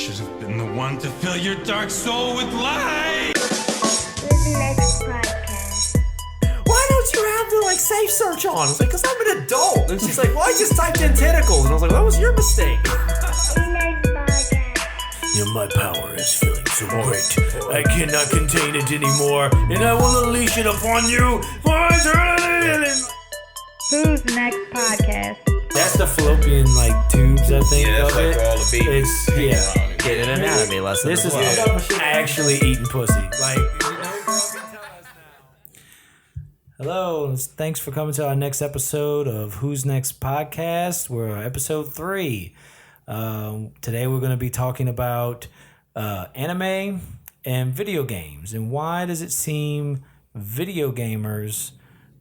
should have been the one to fill your dark soul with light. Who's next podcast? Why don't you have the safe search on? I was like, because I'm an adult. And she's like, well, I just typed in tentacles. And I was like, that was your mistake. Who's next podcast? My power is feeling so great. I cannot contain it anymore, and I will unleash it upon you for eternity. Who's next podcast? That's the fallopian tubes, I think. Yeah, that's of it. all the babies. It's Get an anatomy lesson. This is well. actually eating pussy. Hello, thanks for coming to our next episode of Who's Next Podcast. We're on episode 3. Today we're going to be talking about anime and video games, and why does it seem video gamers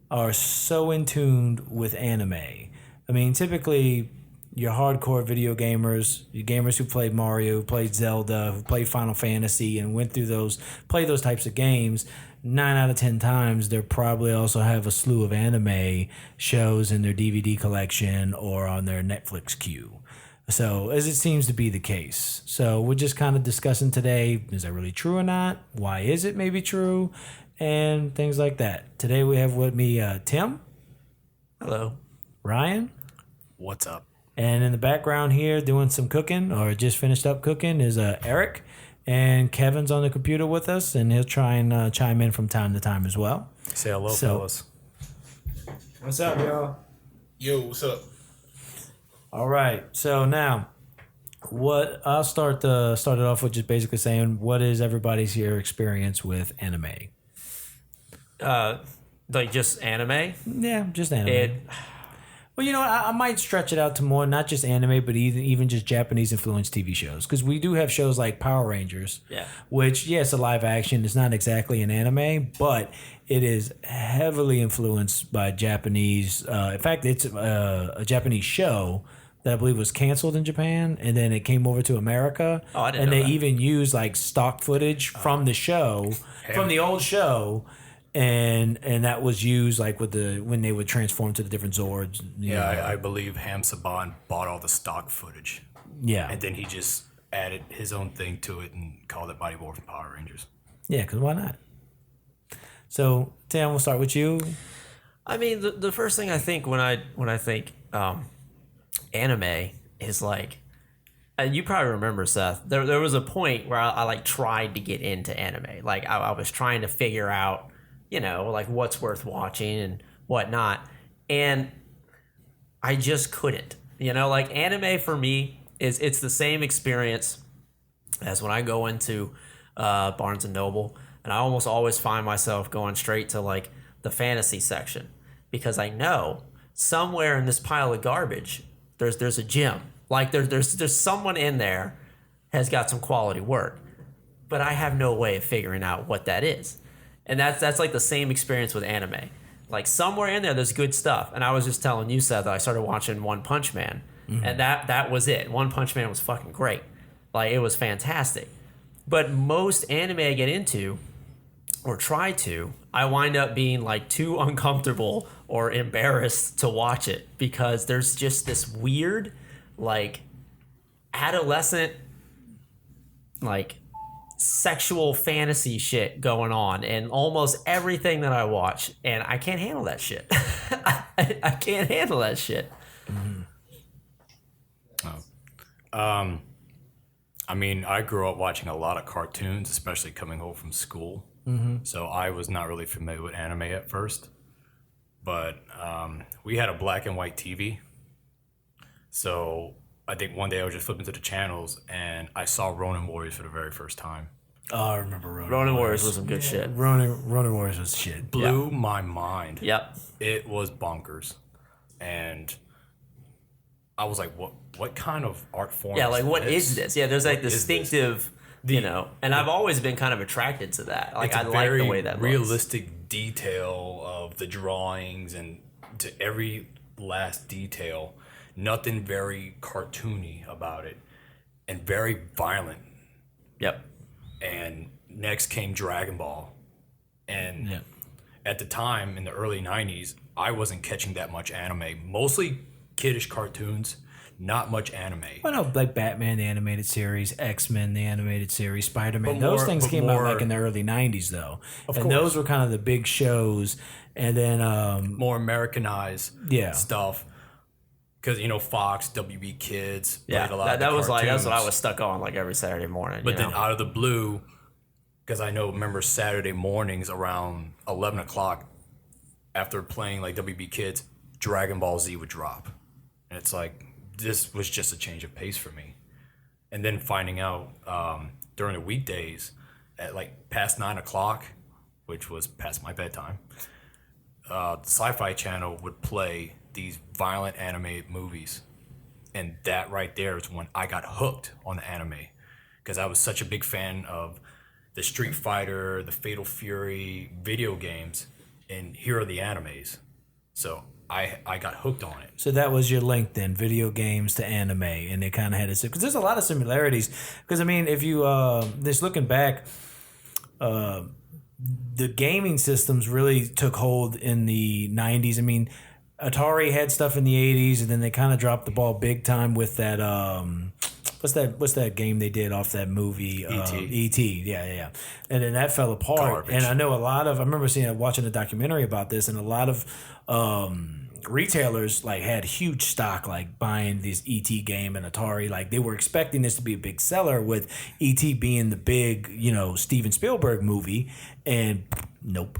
are so in tune with anime? I mean, typically your hardcore video gamers, your gamers who played Mario, who played Zelda, who played Final Fantasy and played those types of games, 9 out of 10 times they'll probably also have a slew of anime shows in their DVD collection or on their Netflix queue. So, as it seems to be the case. So, we're just kind of discussing today, is that really true or not? Why is it maybe true? And things like that. Today we have with me Tim. Hello. Ryan. What's up? And in the background here doing some cooking or just finished up cooking is Eric. And Kevin's on the computer with us, and he'll try and chime in from time to time as well. Say hello, fellas. What's up, y'all? Yo, what's up? All right. So now, what I'll start it off with just basically saying, what is everybody's here experience with anime? Just anime? Yeah, just anime. Well, I might stretch it out to more, not just anime, but even just Japanese influenced TV shows. Because we do have shows like Power Rangers, which, it's a live action. It's not exactly an anime, but it is heavily influenced by Japanese. In fact, it's a Japanese show that I believe was canceled in Japan, and then it came over to America. Oh, I didn't know And that. they even used stock footage from the show, from the old show. And that was used when they would transform to the different Zords. I believe Ham Saban bought all the stock footage. Yeah. And then he just added his own thing to it and called it Mighty Morphin Power Rangers. Yeah, because why not? So, Tim, we'll start with you. I mean, the first thing I think when I think anime is and you probably remember, Seth, there was a point where I tried to get into anime. I was trying to figure out, what's worth watching and whatnot. And I just couldn't. Anime for me it's the same experience as when I go into Barnes & Noble. And I almost always find myself going straight to the fantasy section. Because I know somewhere in this pile of garbage, there's a gem. There's someone in there has got some quality work. But I have no way of figuring out what that is. And that's the same experience with anime. Somewhere in there's good stuff. And I was just telling you, Seth, that I started watching One Punch Man. Mm-hmm. And that was it. One Punch Man was fucking great. It was fantastic. But most anime I get into, or try to, I wind up being too uncomfortable or embarrassed to watch it. Because there's just this weird, adolescent, sexual fantasy shit going on in almost everything that I watch, and I can't handle that shit. I can't handle that shit. I mean, I grew up watching a lot of cartoons, especially coming home from school. Mm-hmm. So I was not really familiar with anime at first. But we had a black and white TV. So I think one day I was just flipping through the channels and I saw Ronin Warriors for the very first time. Oh, I remember Ronin Warriors was some good shit. Ronin Warriors was shit. Blew my mind. Yep. It was bonkers. And I was like, what kind of art form is what this? is this? Yeah, there's distinctive, and I've always been kind of attracted to that. I like the way that looks. Realistic detail of the drawings and to every last detail. Nothing very cartoony about it, and very violent. Yep. And next came Dragon Ball, and at the time in the early 90s, I wasn't catching that much anime. Mostly kiddish cartoons, not much anime. Well, no, like Batman the animated series, X-Men the animated series, Spider-Man. But Those more- things but came out more- like in the early '90s, though, and course. those were kind of the big shows. And then, More Americanized Yeah. stuff. Because, Fox, WB Kids Yeah, played a lot of that the was like that's what I cartoons. was stuck on like every Saturday morning. But you then know? out of the blue, because remember Saturday mornings around 11 o'clock, after playing like WB Kids, Dragon Ball Z would drop. And it's like, this was just a change of pace for me. And then finding out during the weekdays at like past 9 o'clock, which was past my bedtime, the Sci-Fi Channel would play these violent animated movies. And that right there is when I got hooked on the anime, because I was such a big fan of the Street Fighter, the Fatal Fury video games, and here are the animes. So I got hooked on it. so that was your link then, video games to anime, and they kind of had because there's a lot of similarities. Because I mean, if you just looking back, the gaming systems really took hold in the '90s. I mean, Atari had stuff in the '80s, and then they kind of dropped the ball big time with that. What's that game they did off that movie? E.T. E.T. Yeah. And then that fell apart. Garbage. And I know I remember watching a documentary about this, and a lot of retailers like had huge stock, like buying this E.T. game and Atari. Like they were expecting this to be a big seller, with E.T. being the big, Steven Spielberg movie, and nope.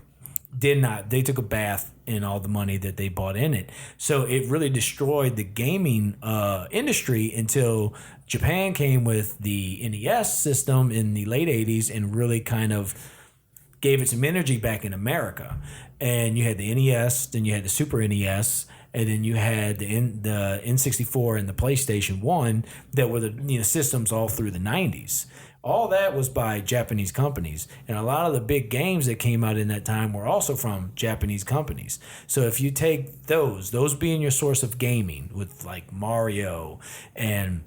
Did not. They took a bath in all the money that they bought in it. So it really destroyed the gaming industry until Japan came with the NES system in the late 80s and really kind of gave it some energy back in America. And you had the NES, then you had the Super NES, and then you had the N64 and the PlayStation 1 that were the systems all through the 90s. All that was by Japanese companies. And a lot of the big games that came out in that time were also from Japanese companies. So if you take those being your source of gaming, with like Mario and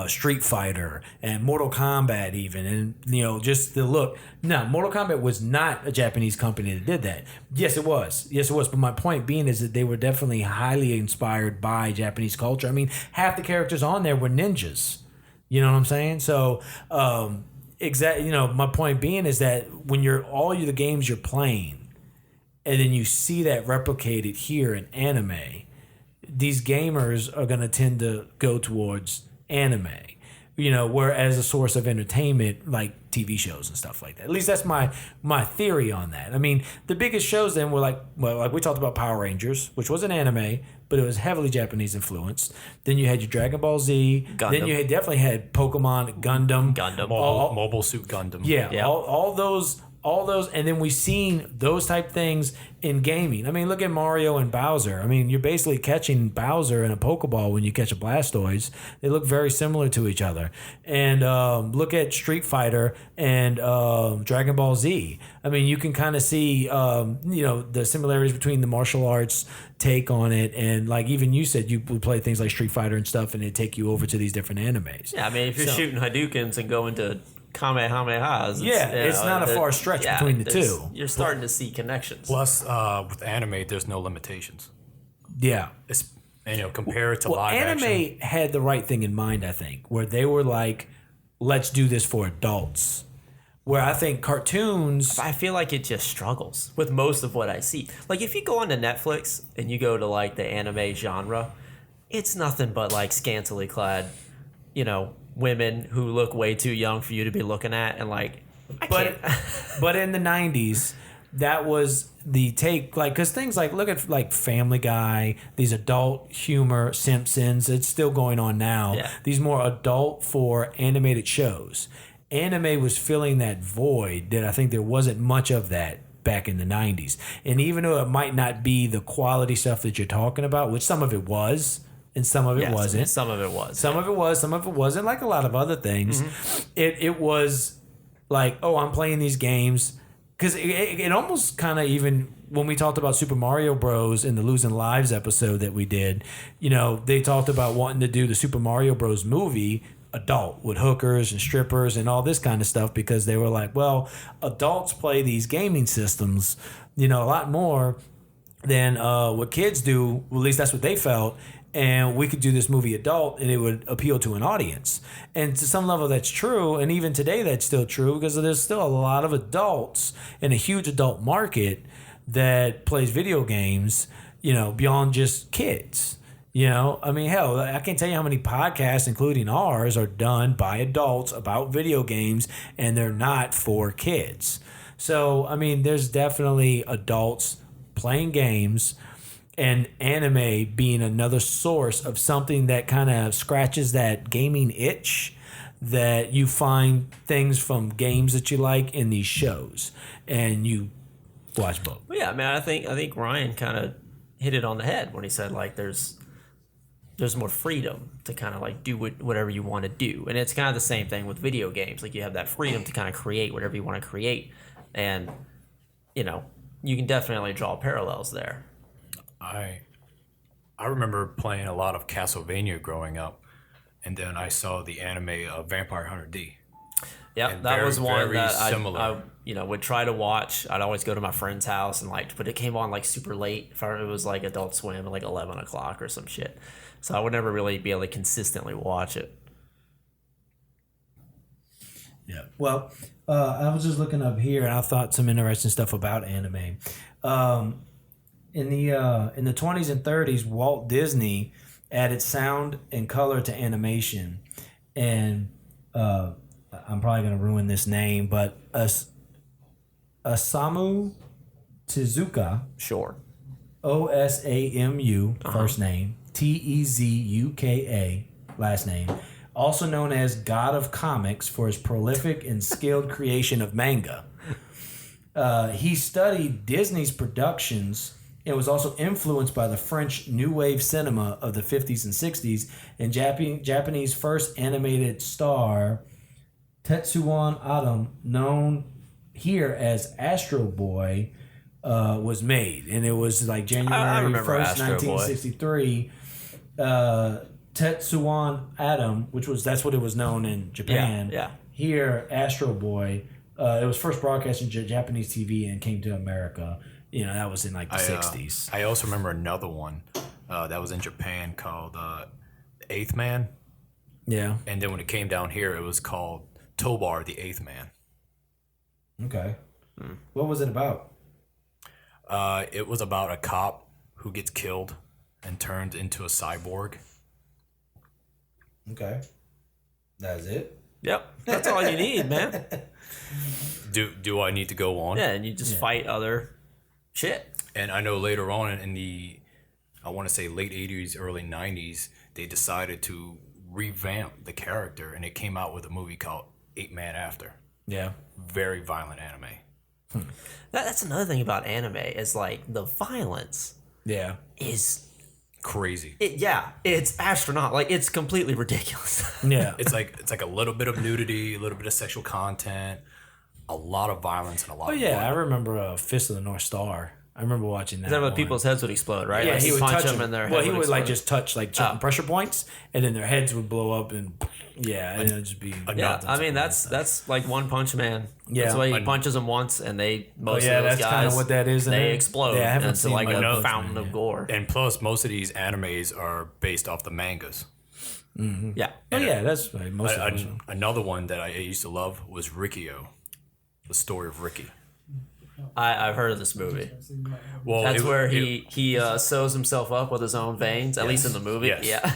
Street Fighter and Mortal Kombat even, and just the look. No, Mortal Kombat was not a Japanese company that did that. Yes, it was. But my point being is that they were definitely highly inspired by Japanese culture. I mean, half the characters on there were ninjas. You know what I'm saying? So, my point being is that when all the games you're playing, and then you see that replicated here in anime, these gamers are going to tend to go towards anime, whereas a source of entertainment like TV shows and stuff like that. At least that's my theory on that. I mean, the biggest shows then were like we talked about Power Rangers, which was an anime, but it was heavily Japanese influenced. Then you had your Dragon Ball Z. Gundam. Then you definitely had Pokemon, Gundam. Mobile Suit Gundam. Yeah. All those, and then we've seen those type things in gaming. I mean, look at Mario and Bowser. I mean, you're basically catching Bowser in a Pokeball when you catch a Blastoise. They look very similar to each other. And look at Street Fighter and Dragon Ball Z. I mean, you can kind of see, the similarities between the martial arts take on it, and like even you said, you would play things like Street Fighter and stuff, and it'd take you over to these different animes. Yeah, I mean, if you're shooting Hadoukens and going to Kamehamehas, it's not a far stretch between the two. You're starting to see connections. Plus, with anime, there's no limitations. Yeah. It's, compared to live anime action. had the right thing in mind, I think, where they were like, let's do this for adults. Where I think cartoons... I feel like it just struggles with most of what I see. Like, if you go onto Netflix and you go to, like, the anime genre, it's nothing but, like, scantily clad, women who look way too young for you to be looking at. And, like, But in the 90s, that was the take, like, because things like, look at, like, Family Guy, these adult humor, Simpsons, it's still going on now. Yeah. These more adult for animated shows. Anime was filling that void that I think there wasn't much of that back in the 90s. And even though it might not be the quality stuff that you're talking about, which some of it was, and some of it wasn't. Some of it was. Some of it was, some of it wasn't, like a lot of other things. Mm-hmm. It was like, oh, I'm playing these games. Because it almost kind of even, when we talked about Super Mario Bros. In the Losing Lives episode that we did, they talked about wanting to do the Super Mario Bros. Movie adult with hookers and strippers and all this kind of stuff, because they were like, well, adults play these gaming systems, a lot more than what kids do. Well, at least that's what they felt. and we could do this movie adult and it would appeal to an audience. And to some level that's true, and even today that's still true, because there's still a lot of adults in a huge adult market that plays video games, beyond just kids. I mean, hell, I can't tell you how many podcasts, including ours, are done by adults about video games, and they're not for kids. So, I mean, there's definitely adults playing games, and anime being another source of something that kind of scratches that gaming itch, that you find things from games that you like in these shows, and you watch both. Well, yeah, I mean, I think Ryan kind of hit it on the head when he said like there's more freedom to kind of like do whatever you want to do, and it's kind of the same thing with video games. Like you have that freedom to kind of create whatever you want to create, and you can definitely draw parallels there. I remember playing a lot of Castlevania growing up, and then I saw the anime of Vampire Hunter D. Yeah, And that was one very that similar. I would try to watch. I'd always go to my friend's house but it came on like super late. If it was like Adult Swim at like 11 o'clock or some shit. So I would never really be able to consistently watch it. Yeah. Well, I was just looking up here, and I thought some interesting stuff about anime. In the 20s and 30s, Walt Disney added sound and color to animation, and I'm probably going to ruin this name, but Osamu Tezuka, Sure. Osamu, first name, Tezuka, last name, also known as God of Comics for his prolific and skilled creation of manga. He studied Disney's productions and was also influenced by the French New Wave cinema of the 50s and 60s, and Japanese first animated star Tetsuwan Atom, known here as Astro Boy, was made. And it was like January 1st, 1963. Tetsuwan Atom, that's what it was known in Japan. Yeah. Here, Astro Boy, it was first broadcast in Japanese TV and came to America. That was in like the 60s. I also remember another one that was in Japan called Eighth Man. Yeah. And then when it came down here, it was called Tobar the Eighth Man. Okay. What was it about? It was about a cop who gets killed and turned into a cyborg. Okay. That's it? Yep. That's all you need, man. Do I need to go on? Yeah, and you just fight other shit. And I know later on in the, I want to say late 80s, early 90s, they decided to revamp the character, and it came out with a movie called Eight Man After. Yeah. Very violent anime. That's another thing about anime is like the violence Yeah. is Crazy. it's astronaut. Like it's completely ridiculous. Yeah. It's like a little bit of nudity, a little bit of sexual content, a lot of violence, and a lot of blood. I remember Fist of the North Star. I remember watching that. Is that when one. people's heads would explode, right? Yeah, Like he would punch touch them them and their Well, head he would like explode. just touch like certain pressure points, and then their heads would blow up, and and it would just be. Yeah, I mean that's like One Punch Man. Yeah. That's why he punches them once, and most of those that's guys, kind of what that is. they explode Yeah, I haven't into seen like One a Punch fountain Man of yet. gore. And plus, most of these animes are based off the mangas. Yeah. Oh yeah, that's right. Most of them. Another one that I used to love was Rikio, the story of Ricky. I've heard of this movie. Well, That's where he sews himself up with his own veins, at least in the movie. Yes. Yeah.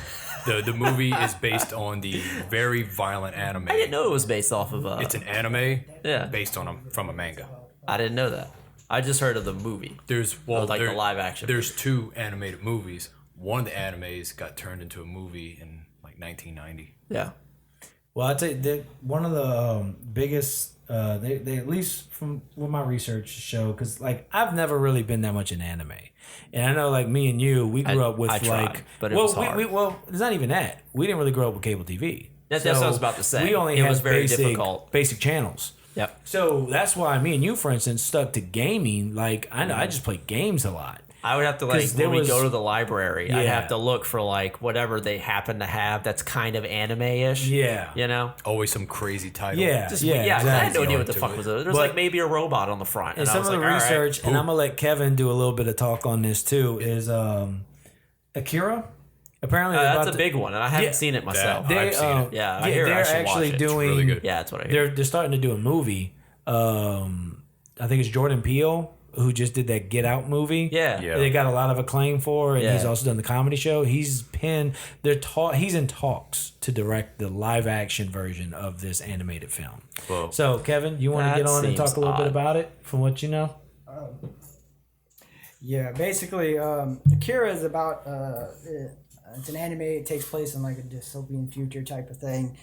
The movie is based on the very violent anime. I didn't know it was based off of It's an anime Yeah. based from a manga. I didn't know that. I just heard of the movie. There's the live action. There's two animated movies. One of the animes got turned into a movie in like 1990. Yeah. Well, I'd say one of the biggest, they at least from what my research showed, because like I've never really been that much in anime, and I know like me and you, we grew up with I tried, like, but it was hard. well, it's not even that. We didn't really grow up with cable TV. That's what I was about to say. We only It had was very difficult. basic channels. Yep. So that's why me and you, for instance, stuck to gaming. Like I know I just played games a lot. I would have to 'Cause when we go to the library, I'd Yeah. have to look for like whatever they happen to have that's kind of anime-ish. Yeah. You know? Always some crazy title. Yeah. I had no exactly. idea what the Into fuck it. was it. There's But- like maybe a robot on the front. And I some was of the like, all right. research, and I'm gonna let Kevin do a little bit of talk on this too, is Akira. Apparently, they're That's about a big one, and I haven't seen it myself. I've seen it. Yeah, I hear I they're should actually watch it. doing. really good. Yeah, that's what I hear. They're starting to do a movie. I think it's Jordan Peele who just did that Get Out movie. Yeah. They got a lot of acclaim for, and he's Yeah. also done the comedy show. He's in talks to direct the live action version of this animated film. Whoa. So, Kevin, you want to That get on and talk seems a little bit odd. about it from what you know? Yeah, basically, Akira is about it's an anime. It takes place in like a dystopian future type of thing.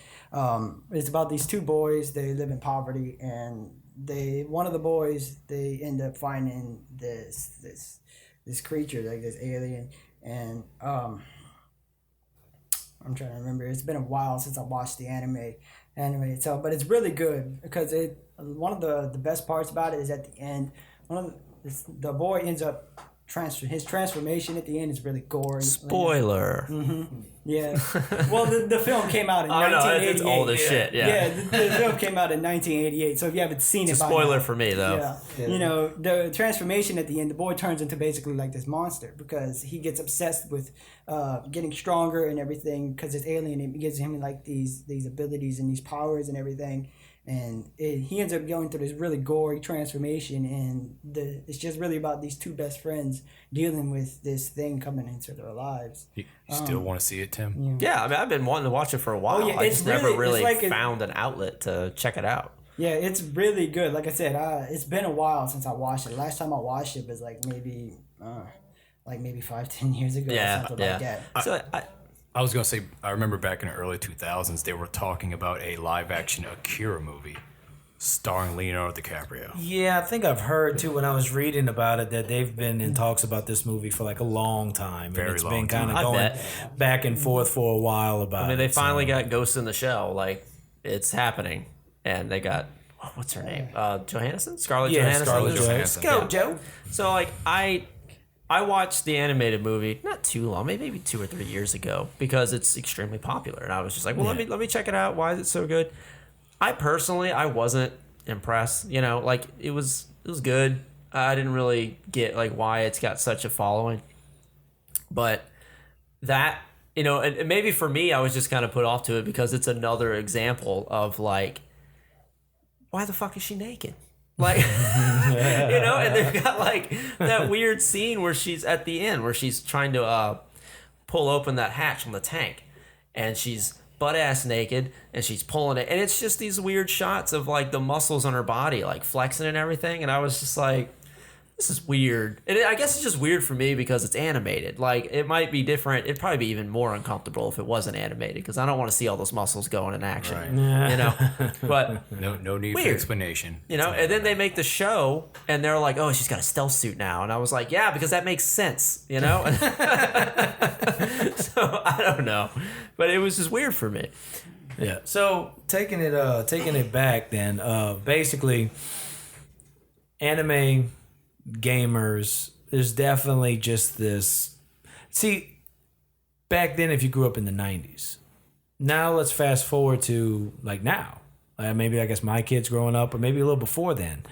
It's about these two boys. They live in poverty, and one of the boys they end up finding this creature, like this alien, and I'm trying to remember. It's been a while since I watched the anime itself, but it's really good because one of the best parts about it is at the end. The boy ends up his transformation at the end is really gory. Spoiler. Yeah. Well, the film came out in Oh, no, 1988. it's old as shit, yeah. the film came out in 1988. So if you haven't seen It's it, a by spoiler now, for me, though. yeah. You know, the transformation at the end, the boy turns into basically like this monster because he gets obsessed with getting stronger and everything because it's alien. It gives him like these abilities and these powers and everything. And he ends up going through this really gory transformation, and it's just really about these two best friends dealing with this thing coming into their lives. You still want to see it, Tim? Yeah, I mean, I've been wanting to watch it for a while. yeah, I it's just never really- really it's like found an outlet to check it out. Yeah, it's really good. Like I said, it's been a while since I watched it. Last time I watched it was like maybe 5-10 years ago Yeah, or something like that. So I was going to say, I remember back in the early 2000s, they were talking about a live-action Akira movie starring Leonardo DiCaprio. Yeah, I think I've heard too when I was reading about it that they've been in talks about this movie for like a long time. Very and it's long been kind of time. I going bet. back and forth for a while about it. I mean, they finally so. got Ghost in the Shell. Like, it's happening. And they got, what's her name? Johansson? Scarlett Johansson? Scarlett Johansson. Go, Yeah. Joe. So, like, I watched the animated movie not too long, maybe 2 or 3 years ago, because it's extremely popular, and I was just like, well, let me check it out. Why is it so good? I wasn't impressed. You know, like it was good. I didn't really get like why it's got such a following, but that and maybe for me, I was just kind of put off to it because it's another example of like, why the fuck is she naked? Like, and they've got like that weird scene where she's at the end where she's trying to pull open that hatch on the tank, and she's butt ass naked and she's pulling it, and it's just these weird shots of like the muscles on her body like flexing and everything, and I was just like, this is weird. And I guess it's just weird for me because it's animated. Like, it might be different. It'd probably be even more uncomfortable if it wasn't animated because I don't want to see all those muscles going in action. Right. But No need for Weird. explanation. and then they make the show and they're like, oh, she's got a stealth suit now, and I was like, yeah, because that makes sense, So I don't know, but it was just weird for me. Yeah. So taking it back then, basically, anime gamers, there's definitely just this. See, back then, if you grew up in the 90s, now let's fast forward to like now. Maybe I guess my kids growing up, or maybe a little before then.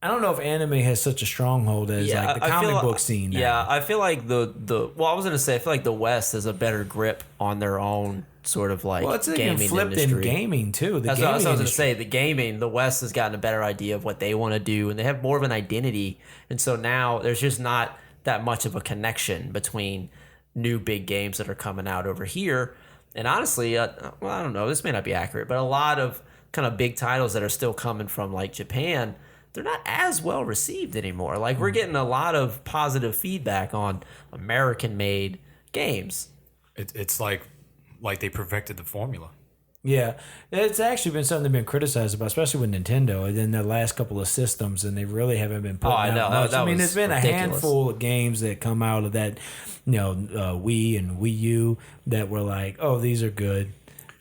I don't know if anime has such a stronghold as like the comic book scene now. Yeah, I feel like I was gonna say I feel like the West has a better grip on their own sort of like Well, it's even gaming flipped industry. in gaming too. That's what I was going to say. The West has gotten a better idea of what they want to do, and they have more of an identity. And so now there's just not that much of a connection between new big games that are coming out over here. And honestly, I don't know, this may not be accurate, but a lot of kind of big titles that are still coming from like Japan, they're not as well received anymore. Like, we're getting a lot of positive feedback on American-made games. It's like they perfected the formula. Yeah, it's actually been something they've been criticized about, especially with Nintendo and then their last couple of systems, and they really haven't been putting I know. out much. That I mean, was there's been ridiculous. a handful of games that come out of that, Wii and Wii U that were like, oh, these are good.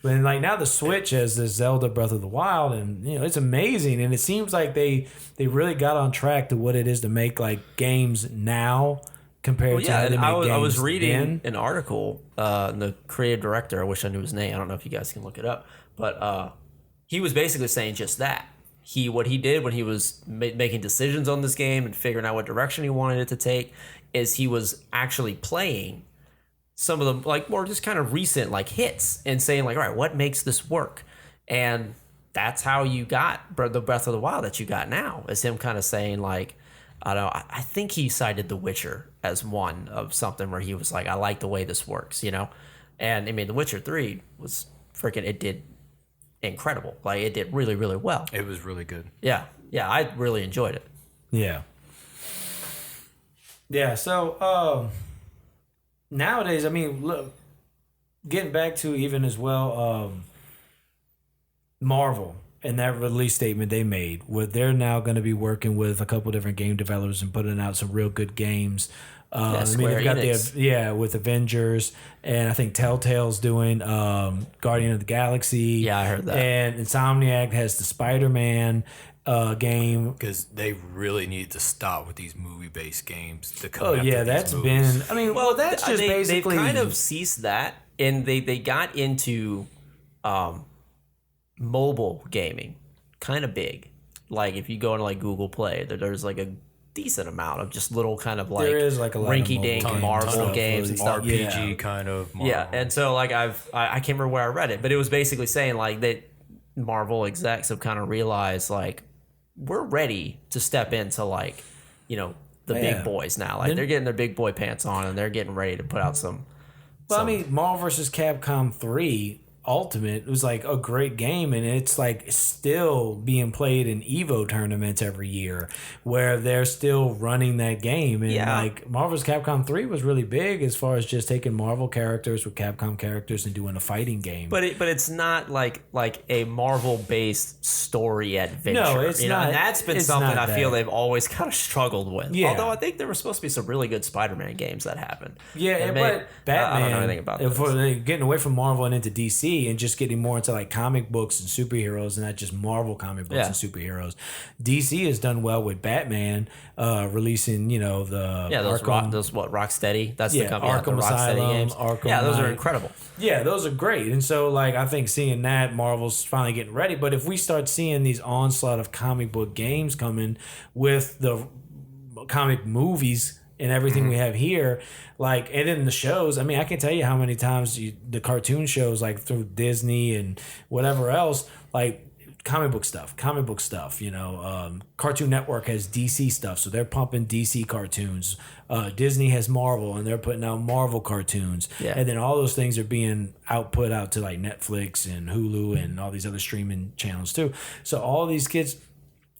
But like now the Switch has this Zelda Breath of the Wild, and it's amazing, and it seems like they really got on track to what it is to make like games now compared to how they and make I was games reading then. an article, and the creative director, I wish I knew his name. I don't know if you guys can look it up, but he was basically saying just that. What he did when he was making decisions on this game and figuring out what direction he wanted it to take is he was actually playing some of the like more just kind of recent like hits and saying like, all right, what makes this work? And that's how you got the Breath of the Wild that you got now, is him kind of saying like, I don't know, I think he cited The Witcher as one of something where he was like, I like the way this works, you know? And I mean, The Witcher 3 was freaking, it did incredible. Like it did really, really well. It was really good. Yeah. Yeah. I really enjoyed it. Yeah. Yeah. So nowadays, I mean, look, getting back to even as well, Marvel and that release statement they made, where they're now going to be working with a couple different game developers and putting out some real good games. Square they've got Enix. with Avengers, and I think Telltale's doing Guardian of the Galaxy. Yeah, I heard that. And Insomniac has the Spider-Man game. Because they really need to stop with these movie-based games. To come Oh after yeah, these that's movies. been. I mean, well, that's just basically they've kind of ceased that, and they got into mobile gaming kind of big. Like if you go into like Google Play, there's like a decent amount of just little kind of like There is like a lot of rinky-dink mobile Marvel stuff, games and stuff. RPG Yeah. kind of. Marvel. Yeah, and so like I can't remember where I read it, but it was basically saying like that Marvel execs have kind of realized like we're ready to step into like, you know, the Yeah. big boys now. Like they're getting their big boy pants on and they're getting ready to put out some. Well, I mean, Marvel vs. Capcom 3 Ultimate was like a great game, and it's like still being played in Evo tournaments every year, where they're still running that game. And Yeah. like Marvel vs. Capcom 3 was really big as far as just taking Marvel characters with Capcom characters and doing a fighting game. But it's not like a Marvel based story adventure. No, it's you know? not- And that's been it's something not I feel that. they've always kind of struggled with. Yeah. Although I think there were supposed to be some really good Spider-Man games that happened. Yeah, And but Batman. I don't know anything about if this. we're getting away from Marvel and into DC and just getting more into like comic books and superheroes and not just Marvel comic books Yeah. and superheroes. DC has done well with Batman releasing, you know, the Yeah, those Arkham. Rocksteady. That's Yeah, the company. Arkham the Rocksteady Asylum, games. Arkham yeah, those are Knight. incredible. Yeah, those are great. And so, like, I think seeing that, Marvel's finally getting ready. But if we start seeing these onslaught of comic book games coming with the comic movies and everything we have here, like, and then the shows, I mean, I can tell you how many times the cartoon shows, like, through Disney and whatever else, like, comic book stuff, you know. Cartoon Network has DC stuff, so they're pumping DC cartoons. Disney has Marvel, and they're putting out Marvel cartoons. Yeah. And then all those things are being put out to like Netflix and Hulu and all these other streaming channels too. So all these kids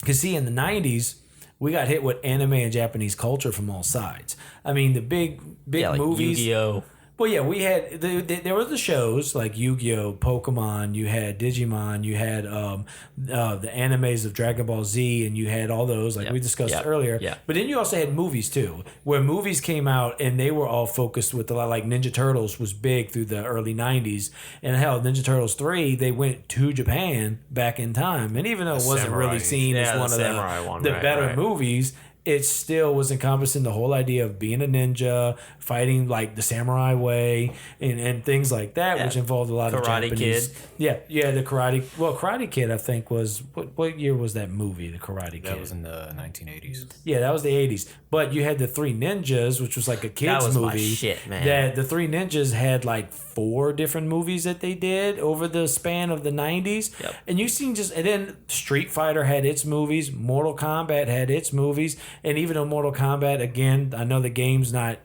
can see in the 90s, we got hit with anime and Japanese culture from all sides. I mean, the big Yeah, like movies. Yu-Gi-Oh. Well, yeah, we had there were the shows like Yu-Gi-Oh, Pokemon. You had Digimon. You had the animes of Dragon Ball Z, and you had all those like we discussed earlier. Yeah. But then you also had movies too, where movies came out and they were all focused with a lot. Like Ninja Turtles was big through the early '90s, and hell, Ninja Turtles 3 they went to Japan back in time, and even though it wasn't Samurai. really seen Yeah, as the one of Samurai one, the right, better right. movies. It still was encompassing the whole idea of being a ninja, fighting like the samurai way, and things like that, Yeah. which involved a lot of Karate Japanese. Kid. Yeah, the Karate. Well, Karate Kid, I think was what year was that movie? The Karate Kid. That was in the 1980s. Yeah, that was the 80s. But you had the Three Ninjas, which was like a kids was my movie. shit, man. That the Three Ninjas had like 4 different movies that they did over the span of the 90s. Yep. And you seen and then Street Fighter had its movies, Mortal Kombat had its movies, and even though Mortal Kombat, again, I know the game's not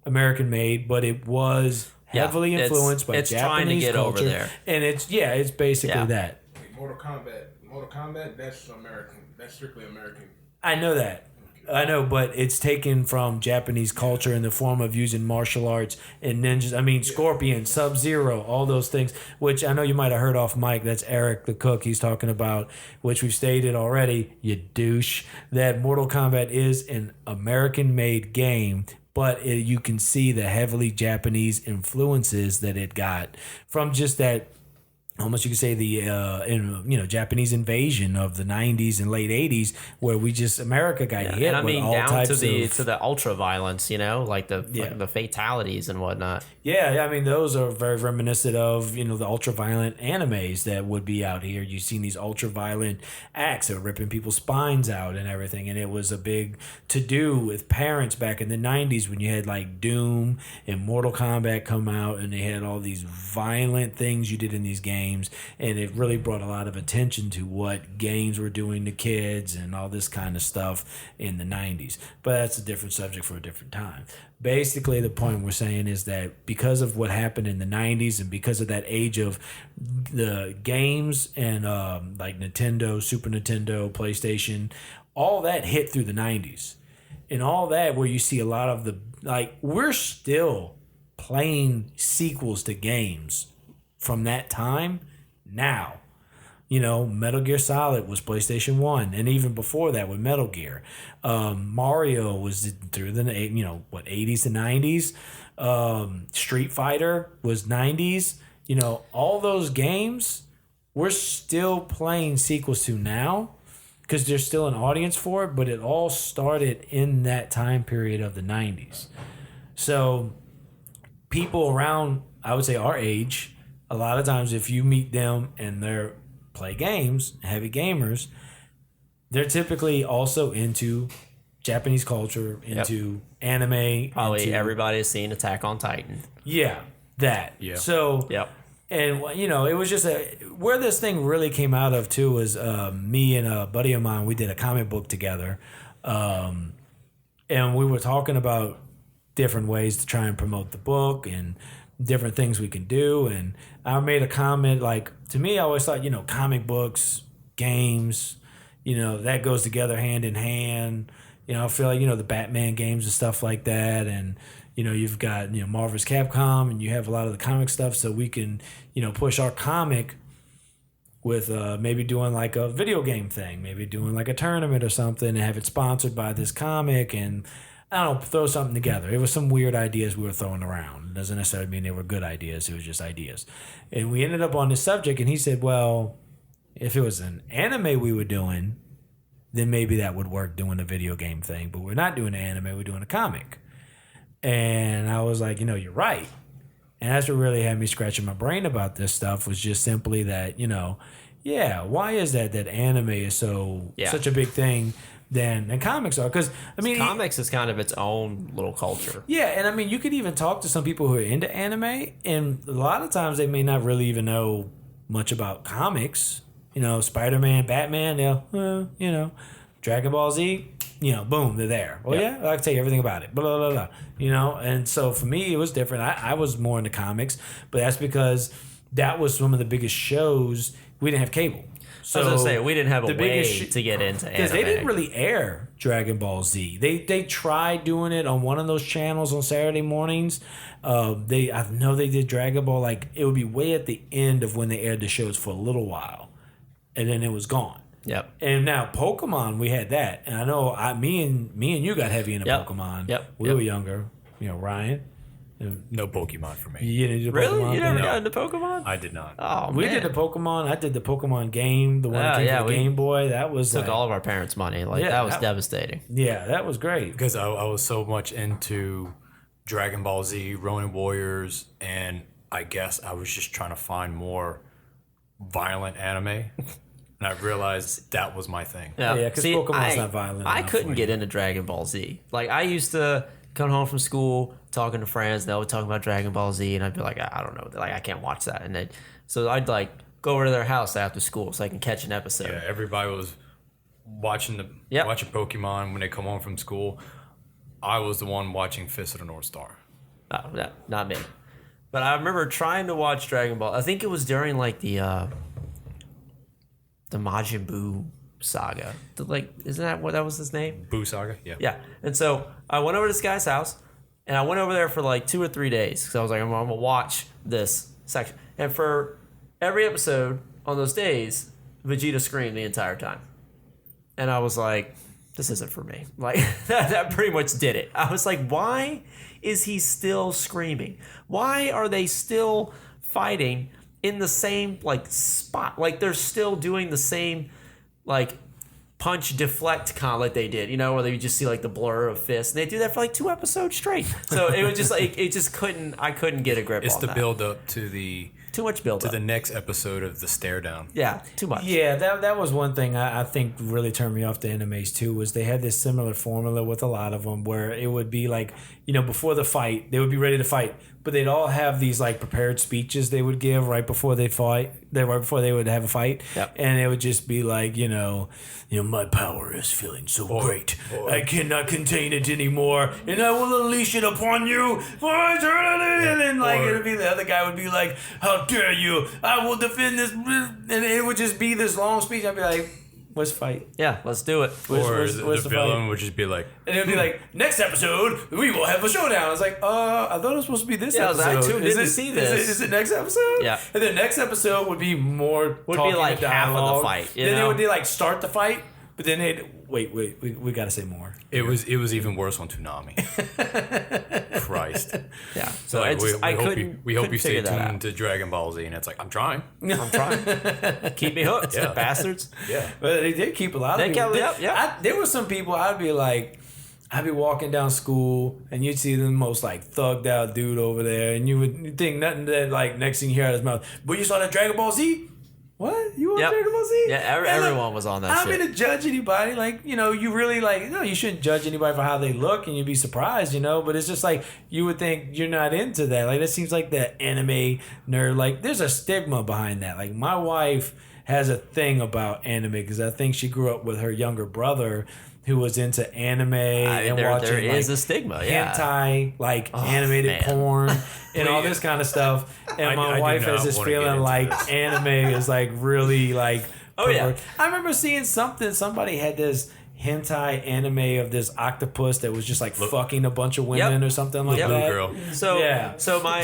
American made, but it was Yeah, heavily it's- influenced by it's trying to Japanese get over culture. there. And it's basically Yeah. that. Mortal Kombat, that's American. That's strictly American. I know that. I know, but it's taken from Japanese culture in the form of using martial arts and ninjas. I mean, Scorpion, Sub-Zero, all those things, which I know you might have heard off mic. That's Eric the cook. He's talking about, which we've stated already, you douche, that Mortal Kombat is an American-made game, but you can see the heavily Japanese influences that it got from just that almost you could say the Japanese invasion of the 90s and late 80s, where we just America got hit and I mean with all down types to the ultra violence, like the fatalities and whatnot. Yeah, I mean those are very reminiscent of the ultra violent animes that would be out here. You've seen these ultra violent acts that are ripping people's spines out and everything, and it was a big to do with parents back in the 90s when you had like Doom and Mortal Kombat come out, and they had all these violent things you did in these games. And it really brought a lot of attention to what games were doing to kids and all this kind of stuff in the 90s. But that's a different subject for a different time. Basically, the point we're saying is that because of what happened in the 90s and because of that age of the games and like Nintendo, Super Nintendo, PlayStation, all that hit through the 90s. And all that where you see a lot of we're still playing sequels to games from that time now. Metal Gear Solid was PlayStation 1, and even before that with Metal Gear. Mario was through the 80s to 90s. Street Fighter was 90s. All those games we're still playing sequels to now because there's still an audience for it, but it all started in that time period of the 90s. So people around, I would say our age, a lot of times if you meet them and they're play games, heavy gamers, they're typically also into Japanese culture, into anime. Probably everybody has seen Attack on Titan. Yeah, that. Yeah. So, and it was just where this thing really came out of too was me and a buddy of mine, we did a comic book together. And we were talking about different ways to try and promote the book and different things we can do. And I made a comment, like, to me, I always thought, comic books, games, that goes together hand in hand. I feel like, the Batman games and stuff like that. And, you've got, Marvel's Capcom, and you have a lot of the comic stuff. So we can, push our comic with maybe doing like a video game thing, maybe doing like a tournament or something and have it sponsored by this comic and, I don't know, throw something together. It was some weird ideas we were throwing around. It doesn't necessarily mean they were good ideas. It was just ideas. And we ended up on this subject, and he said, well, if it was an anime we were doing, then maybe that would work doing a video game thing. But we're not doing an anime, we're doing a comic. And I was like, you're right. And that's what really had me scratching my brain about this stuff was just simply that, why is that anime is such a big thing than comics are? Because comics is kind of its own little culture. Yeah, and you could even talk to some people who are into anime, and a lot of times they may not really even know much about comics. Spider-Man, Batman, Dragon Ball Z, boom, they're there. Well, yeah, I can tell you everything about it. Blah, blah, blah, blah. And so for me, it was different. I was more into comics, but that's because that was some of the biggest shows. We didn't have cable. So I was going to say, we didn't have a way to get into anime. Because they didn't really air Dragon Ball Z. They tried doing it on one of those channels on Saturday mornings. I know they did Dragon Ball. Like, it would be way at the end of when they aired the shows for a little while. And then it was gone. Yep. And now Pokemon, we had that. And I know me and you got heavy into Pokemon. Yep. We were younger. Ryan. No Pokemon for me. You didn't do really? Pokemon? You never got into Pokemon? I did not. Oh, We man. did the Pokemon. I did the Pokemon game, the one that came for the Game Boy. That was took all of our parents' money. That was devastating. Yeah, that was great. Because I was so much into Dragon Ball Z, Ronin Warriors, and I guess I was just trying to find more violent anime. And I realized that was my thing. Yeah, because Pokemon's not violent. I enough couldn't for get you. into Dragon Ball Z. Like, I used to come home from school talking to friends, and they would talk about Dragon Ball Z, and I'd be like, I don't know, like, I can't watch that. And so I'd like go over to their house after school so I can catch an episode. Yeah, everybody was watching watching Pokemon when they come home from school. I was the one watching Fist of the North Star. No, not me. But I remember trying to watch Dragon Ball. I think it was during like the Majin Buu saga. Isn't that what that was his name? Boo Saga? Yeah. Yeah. And so I went over to this guy's house, and I went over there for like 2 or 3 days because I was like, I'm going to watch this section. And for every episode on those days, Vegeta screamed the entire time. And I was like, this isn't for me. Like, that pretty much did it. I was like, why is he still screaming? Why are they still fighting in the same like spot. Like they're still doing the same like punch deflect kind of like they did, you know, where they would just see like the blur of fists. And they do that for like 2 episodes straight. So it was just like I couldn't get a grip It's on the that. build up to the Too much build up. the next episode of the stare down. Yeah, too much. Yeah, that was one thing I think really turned me off the animes too, was they had this similar formula with a lot of them where it would be like, you know, before the fight, they would be ready to fight, but they'd all have these like prepared speeches they would give right before they fight, right before they would have a fight. Yep. And it would just be like, you know, my power is feeling so great. I cannot contain it anymore, and I will unleash it upon you for eternity. And then like it'd be the other guy would be like, how dare you? I will defend this, and it would just be this long speech. I'd be like, let's fight. Yeah, let's do it. Where's The villain would just be like, And it would be like, next episode, we will have a showdown. It's like, I thought it was supposed to be this Yeah, I was episode. like, I tuned in to see this. Is it next episode? Yeah. And then next episode would be more Would be talking like and half of the dialogue. fight, you Then know? they would be like, start the fight, but then they'd, wait, we got to say more. it was even worse on Toonami. Christ. Yeah. So Like, I hope couldn't. we hope couldn't you stay figure that tuned to Dragon Ball Z, and it's like, I'm trying. out. I'm trying. Keep me hooked, Yeah. bastards. Yeah. But they did keep a lot of They people. kept- yep. There were some people I'd be walking down school and you'd see the most like thugged out dude over there, and you would think nothing that like next thing you hear out of his mouth, but you saw that Dragon Ball Z? What? You want Yep. Dragon Ball Z? Yeah, And, like, everyone was on that I don't shit. mean to judge anybody. Like, you know, you really like, no, you shouldn't judge anybody for how they look, and you'd be surprised, you know, but it's just like, you would think you're not into that. Like, that seems like the anime nerd. Like, there's a stigma behind that. Like, my wife has a thing about anime because I think she grew up with her younger brother who was into anime and watching there like, is a stigma, yeah. hentai, like animated man. porn and all this kind of stuff. And I my do wife not has this wanna get feeling into like this. anime is like really like. Oh, yeah. pervert. I remember seeing somebody had this hentai anime of this octopus that was just like fucking a bunch of women or something like Yep. that. Blue girl. So Yeah. so my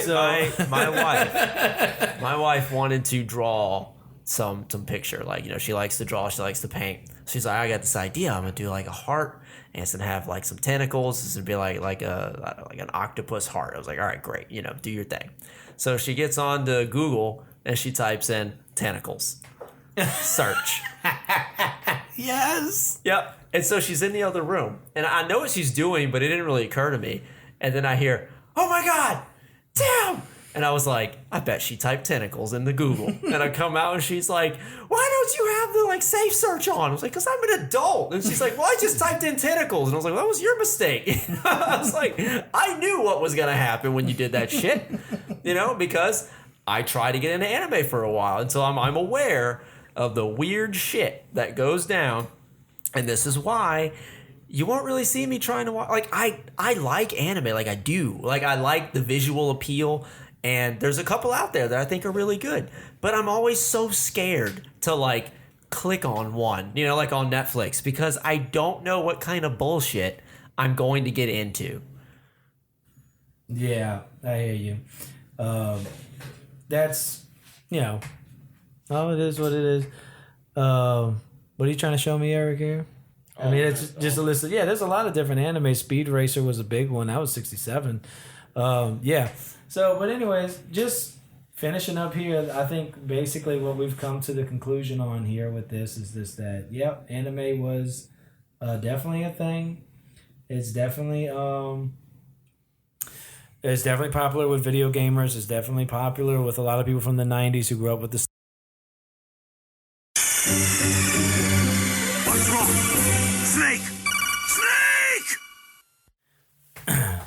wife wanted to draw some picture. Like, you know, she likes to draw, she likes to paint. She's like, I got this idea. I'm gonna do like a heart, and it's gonna have like some tentacles. It's gonna be like an octopus heart. I was like, all right, great. You know, do your thing. So she gets on to Google and she types in tentacles. Search. Yes. Yep. And so she's in the other room, and I know what she's doing, but it didn't really occur to me. And then I hear, "Oh my god, damn!" And I was like, "I bet she typed tentacles into Google." And I come out, and she's like, "Why don't you have the like safe search on?" I was like, "Cause I'm an adult." And she's like, "Well, I just typed in tentacles." And I was like, well, "That was your mistake." I was like, "I knew what was gonna happen when you did that shit," you know, because I tried to get into anime for a while until I'm aware of the weird shit that goes down. And this is why you won't really see me trying to watch. Like, I like anime. Like, I do. Like, I like the visual appeal. And there's a couple out there that I think are really good. But I'm always so scared to, like, click on one, you know, like on Netflix. Because I don't know what kind of bullshit I'm going to get into. Yeah, I hear you. That's, you know, oh, it is what it is. What are you trying to show me, Eric, here? I mean, it's just a list of, yeah, there's a lot of different anime. Speed Racer was a big one. That was 67. Yeah. So, but anyways, just finishing up here, I think basically what we've come to the conclusion on here with this is this, that, yep, anime was definitely a thing. It's definitely popular with video gamers. It's definitely popular with a lot of people from the 90s who grew up with the What's wrong? Snake! Snake!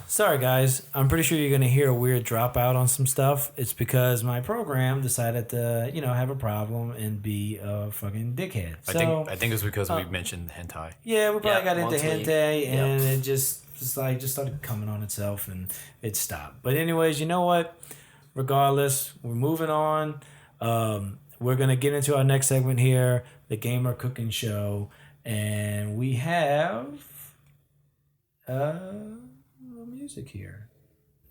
Sorry, guys. I'm pretty sure you're going to hear a weird dropout on some stuff. It's because my program decided to, you know, have a problem and be a fucking dickhead. I think it's because we mentioned hentai. Yeah, we probably Yeah, got into monthly. hentai, and it just started coming on itself, and it stopped. But anyways, you know what? Regardless, we're moving on. We're going to get into our next segment here, the Gamer Cooking Show, and we have music here.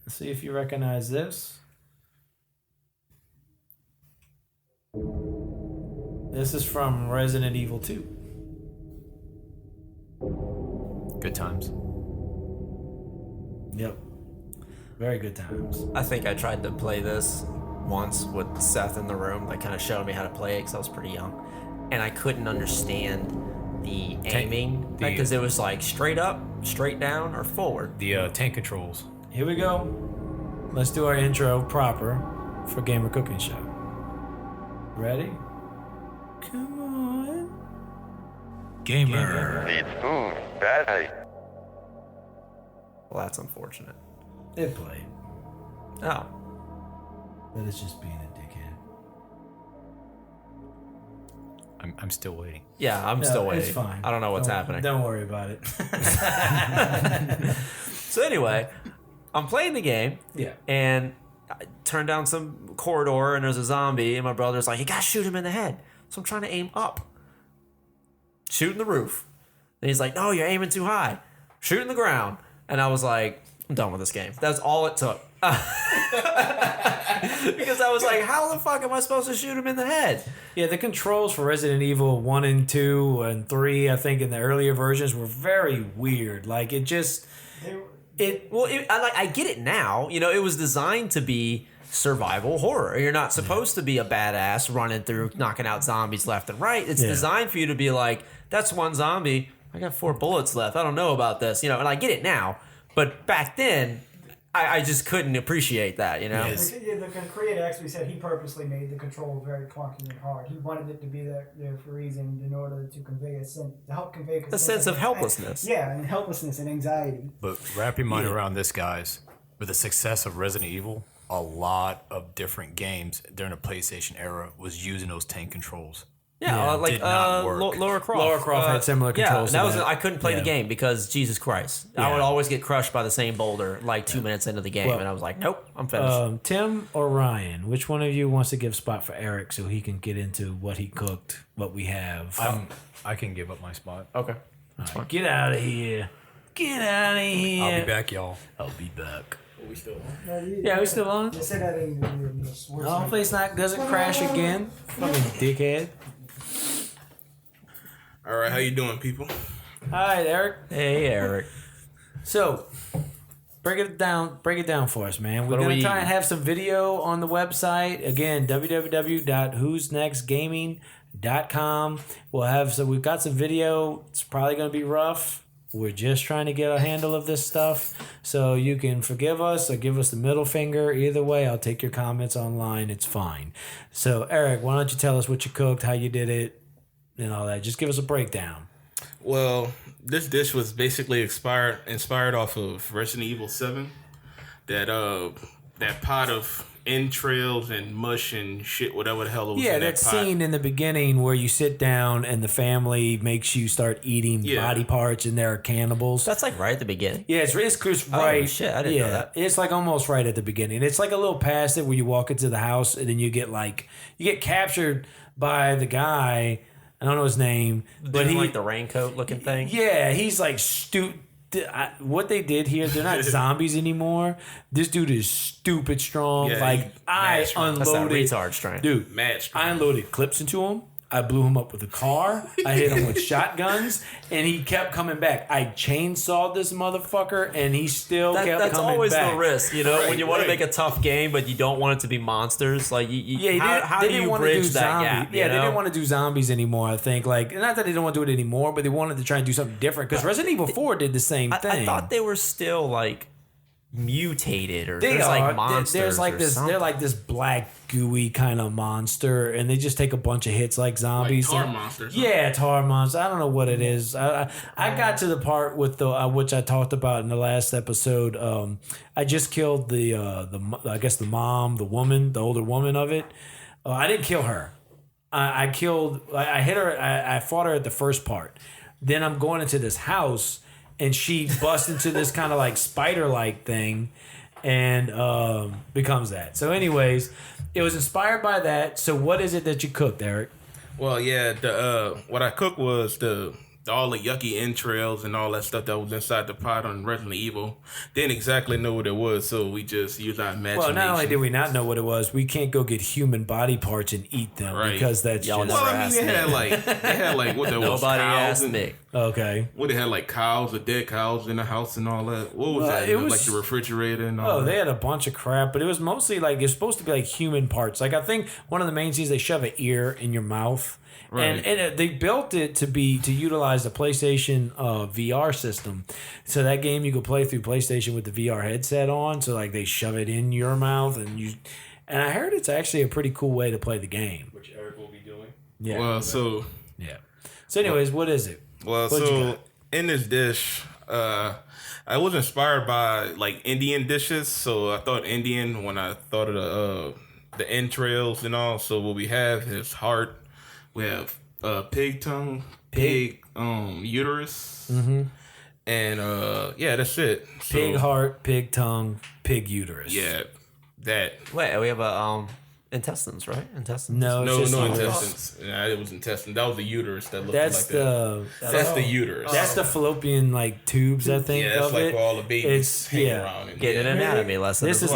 Let's see if you recognize this. This is from Resident Evil 2. Good times. Yep. Very good times. I think I tried to play this once with Seth in the room, like kind of showed me how to play it because I was pretty young, and I couldn't understand the aiming because it was like straight up, straight down, or forward. The tank controls. Here we go. Let's do our intro proper for Gamer Cooking Show. Ready? Come on. Gamer. Well, that's unfortunate. It played. Oh, That is just being a dickhead. I'm still waiting. yeah, I'm still waiting. It's fine. I don't know what's happening. Don't worry about it. So anyway, I'm playing the game. Yeah. And I turn down some corridor and there's a zombie and my brother's like, you gotta shoot him in the head. So I'm trying to aim up. Shooting the roof. And he's like, no, you're aiming too high. Shooting the ground. And I was like, I'm done with this game. That's all it took. Because I was like, how the fuck am I supposed to shoot him in the head? Yeah, the controls for Resident Evil 1 and 2 and 3, I think in the earlier versions were very weird. Like it just I get it now. You know, it was designed to be survival horror. You're not supposed to be a badass running through knocking out zombies left and right. It's designed for you to be like, that's one zombie. I got 4 bullets left. I don't know about this, you know. And I get it now, but back then, I just couldn't appreciate that, you know. Yes. The creator actually said he purposely made the control very clunky and hard. He wanted it to be there for a reason, in order to convey to help convey A sense of helplessness. Yeah, and helplessness and anxiety. But wrap your mind around this, guys. With the success of Resident Evil, a lot of different games during the PlayStation era was using those tank controls. Yeah, like did not work. Lara Croft. Lara Croft had similar controls. Yeah, to that was that. I couldn't play Yeah. the game because Jesus Christ, I would always get crushed by the same boulder like 2 minutes into the game, Well, and I was like, nope, I'm finished. Tim or Ryan, which one of you wants to give spot for Eric so he can get into what he cooked, what we have? I can give up my spot. Okay, All right, get out of here. Get out of here. I'll be back, y'all. I'll be back. We still on. Yeah, we still on? Just say that in the Hopefully it's not doesn't crash again. Fucking dickhead. All right, how you doing, people? All right, Eric. hey Eric. So, break it down for us, man. We're What are going to we try eating? and have some video on the website. Again, www.who'snextgaming.com. We've got some video. It's probably going to be rough. We're just trying to get a handle of this stuff. So you can forgive us or give us the middle finger. Either way, I'll take your comments online. It's fine. So, Eric, why don't you tell us what you cooked, how you did it, and all that. Just give us a breakdown. Well, this dish was basically inspired off of Resident Evil 7. That pot of entrails and mush and shit, whatever the hell it was Yeah, in that that pot. scene in the beginning where you sit down and the family makes you start eating body parts and they're cannibals. That's like right at the beginning. Yeah, it's right. Shit, I didn't know that. It's like almost right at the beginning. It's like a little past it where you walk into the house and then you get captured by the guy. I don't know his name, but Doing he like the raincoat looking thing. Yeah, he's like what they did here, they're not zombies anymore. This dude is stupid strong. Yeah, like I mad strong. That's that unloaded retard strength. dude. Mad strong. I unloaded clips into him. I blew him up with a car. I hit him with shotguns, and he kept coming back. I chainsawed this motherfucker, and he still kept That's coming always back. the risk, you know, when you want to right. make a tough game, but you don't want it to be monsters. Like, how do you wanna bridge that zombie. gap? Yeah, you they know? didn't want to do zombies anymore. I think not that they don't want to do it anymore, but they wanted to try and do something different. Because Resident Evil 4 did the same thing. I thought they were still like mutated or They there's are. like monsters. There's like or this. something. They're like this black gooey kind of monster, and they just take a bunch of hits like zombies. tar And- monsters, huh? Yeah, tar monsters. I don't know what it is. I got to the part with the which I talked about in the last episode. I just killed the I guess the mom, the woman, the older woman of it. I didn't kill her. I hit her. I fought her at the first part. Then I'm going into this house, and she busts into this kind of like spider-like thing, and becomes that. So, anyways, it was inspired by that. So, what is it that you cooked, Eric? Well, yeah, what I cooked was all the yucky entrails and all that stuff that was inside the pot on Resident Evil. Didn't exactly know what it was, so we just used our imagination. Well, not only did we not know what it was, we can't go get human body parts and eat them Right. because that's Y'all just. never Well, I mean, asked they me. had like what there was Nobody cows asked and me. Okay. What, they had like cows or dead cows in the house and all that? What was that? It was like the refrigerator and all Oh, that? they had a bunch of crap, but it was mostly like it's supposed to be like human parts. Like I think one of the main scenes they shove an ear in your mouth, Right. and they built it to utilize the PlayStation VR system. So that game you could play through PlayStation with the VR headset on. So like they shove it in your mouth and I heard it's actually a pretty cool way to play the game. Which Eric will be doing. Yeah. Well, so So, anyways, what is it? Well, What'd you so got? in this dish, I was inspired by like Indian dishes. So I thought Indian when I thought of the entrails and all. So what we have is heart. We have pig tongue, pig uterus, and yeah, that's it. So, Pig heart, pig tongue, pig uterus. Yeah, that. Wait, we have intestines, right? Intestines. No, it's No, just no the uterus. intestines. Yeah, it was intestine. That was the uterus that looked That's like that. That's the uterus. That's the fallopian like tubes, I think. Yeah, that's of like it. where all the babies It's hang yeah. around. And, Getting an anatomy lesson. This as is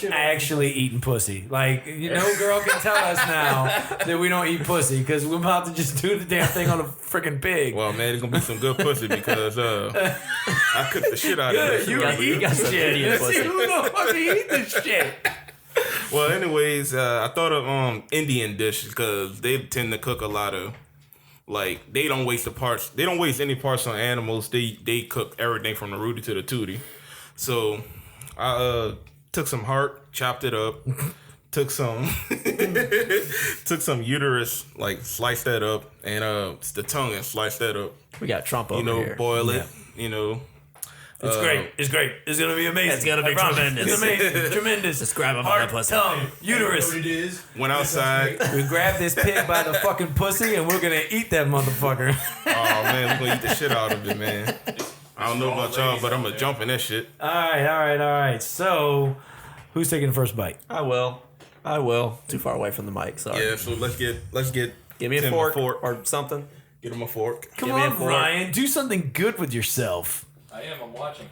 well. actually eating pussy. Like no girl can tell us now that we don't eat pussy because we're about to just do the damn thing on a freaking pig. Well, man, it's gonna be some good pussy because I cooked the shit out of this. You got- eat you got this some shit. Indian pussy. Who the fuck eat this shit? Well, anyways, I thought of Indian dishes because they tend to cook a lot of like they don't waste the parts. They don't waste any parts on animals. They cook everything from the rooty to the tootie. So I took some heart, chopped it up, took some uterus, like sliced that up, and the tongue and sliced that up. We got Trump over You know, here. boil it. You know. It's great. It's great. It's gonna be amazing. It's gonna be I promise. tremendous. It's amazing. Tremendous. Just grab him by Heart, the pussy. tongue, uterus. Went outside. We grab this pig by the fucking pussy and we're gonna eat that motherfucker. Oh man, we're gonna eat the shit out of it, man. I don't know about y'all, but I'm gonna jump in that shit. All right. So, who's taking the first bite? I will. Too far away from the mic. Sorry. Yeah, so let's get Give me a Tim fork, or something. Get him a fork. Come Give me a on, fork. Ryan. Do something good with yourself. I am. I'm watching.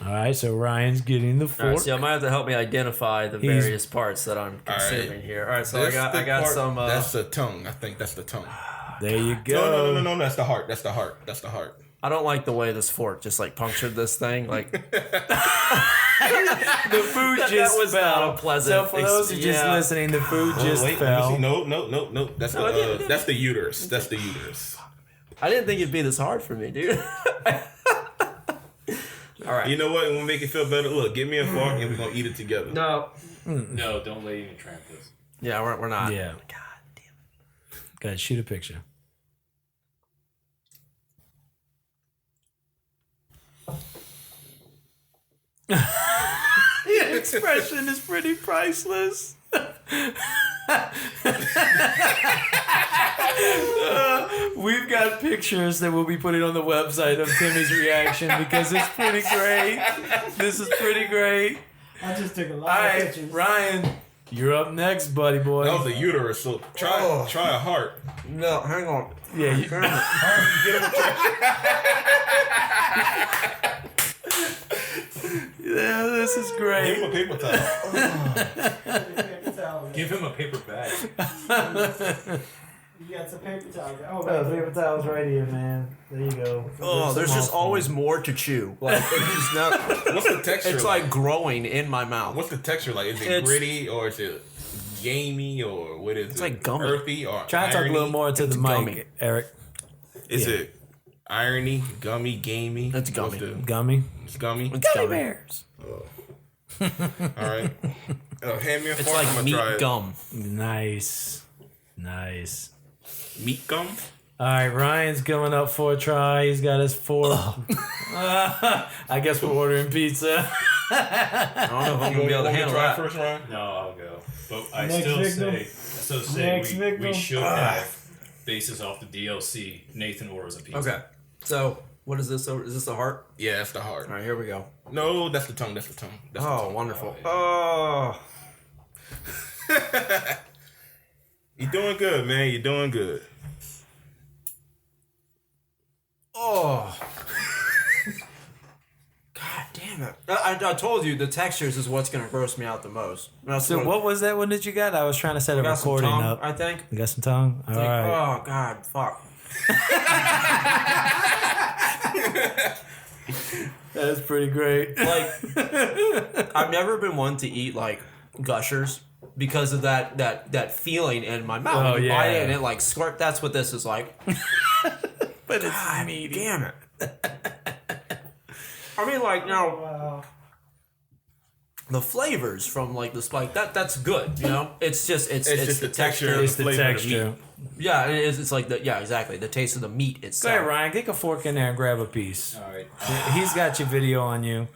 All right, so Ryan's getting the All fork. right, so you might have to help me identify the He's- various parts that I'm consuming here. All right, so That's I the got part- some. That's the tongue. I think that's the tongue. There you go. No. That's the heart. That's the heart. That's the heart. I don't like the way this fork just like punctured this thing. Like The food That just was fell. not a pleasant So for those who just yeah. listening, the food just Wait, fell. let me see. No. That's No, I didn't. that's the uterus. That's the uterus. I didn't think it'd be this hard for me, dude. All right. You know what? We'll make it feel better. Look, give me a fork and we're gonna eat it together. No. No, don't let even tramp this. Yeah, we're not. Yeah. God damn it. Go ahead, shoot a picture. Your expression is pretty priceless. We've got pictures that we'll be putting on the website of Timmy's reaction because it's pretty great. This is pretty great. I just took a All lot of right, pictures. Ryan, you're up next, buddy boy. That was the uterus. So try a heart. No, hang on. Yeah, you, yeah, this is Give great. him a paper towel. Give him a paper bag. You got some paper towels. Oh, paper towels right here, man. There you go. Oh, there's just always more to chew. Like it's just not. What's the texture? It's like growing in my mouth. What's the texture like? Is it It's- gritty or is it gamey or what is it? It's like gummy. Earthy or Try to talk a little irony? more to the mic, gummy. Eric. Is Yeah. it irony, gummy, gamey? It's What's gummy. Gummy. It's gummy. It's gummy. bears. All right. Hand me a It's fork. I'm like gonna meat try it. gum. Nice. Meat gum. All right, Ryan's going up for a try. He's got his fork. I guess we're ordering pizza. I don't know if I'm gonna be able to handle try that. first, Ryan? No, I'll go. But I Next still victim. say Next we victim. should have bases off the DLC. Nathan orders a pizza. Okay. So what is this? Is this a heart? Yeah, that's the heart. All right, here we go. No, that's the tongue. That's the tongue. That's the Oh, tongue. wonderful. Oh. You're doing good, man. You're doing good. Oh. God damn Damn it! I told you the textures is what's gonna gross me out the most. So what was that one that you got? I was trying to set a recording tongue, up. I think. You got some tongue? All right. Oh God, fuck. That's pretty great. Like, I've never been one to eat like gushers because of that feeling in my mouth. Oh, When you yeah. bite it and it like squirt. That's what this is like. But it's meaty. Damn it. I mean, like, now, the flavors from like this, like that's good, you know. It's just it's just the the texture. It's the flavor of the texture. meat. Yeah, it is. It's like exactly the taste of the meat Go itself. ahead, Ryan. Take a fork in there and grab a piece. All right. He's got your video on you.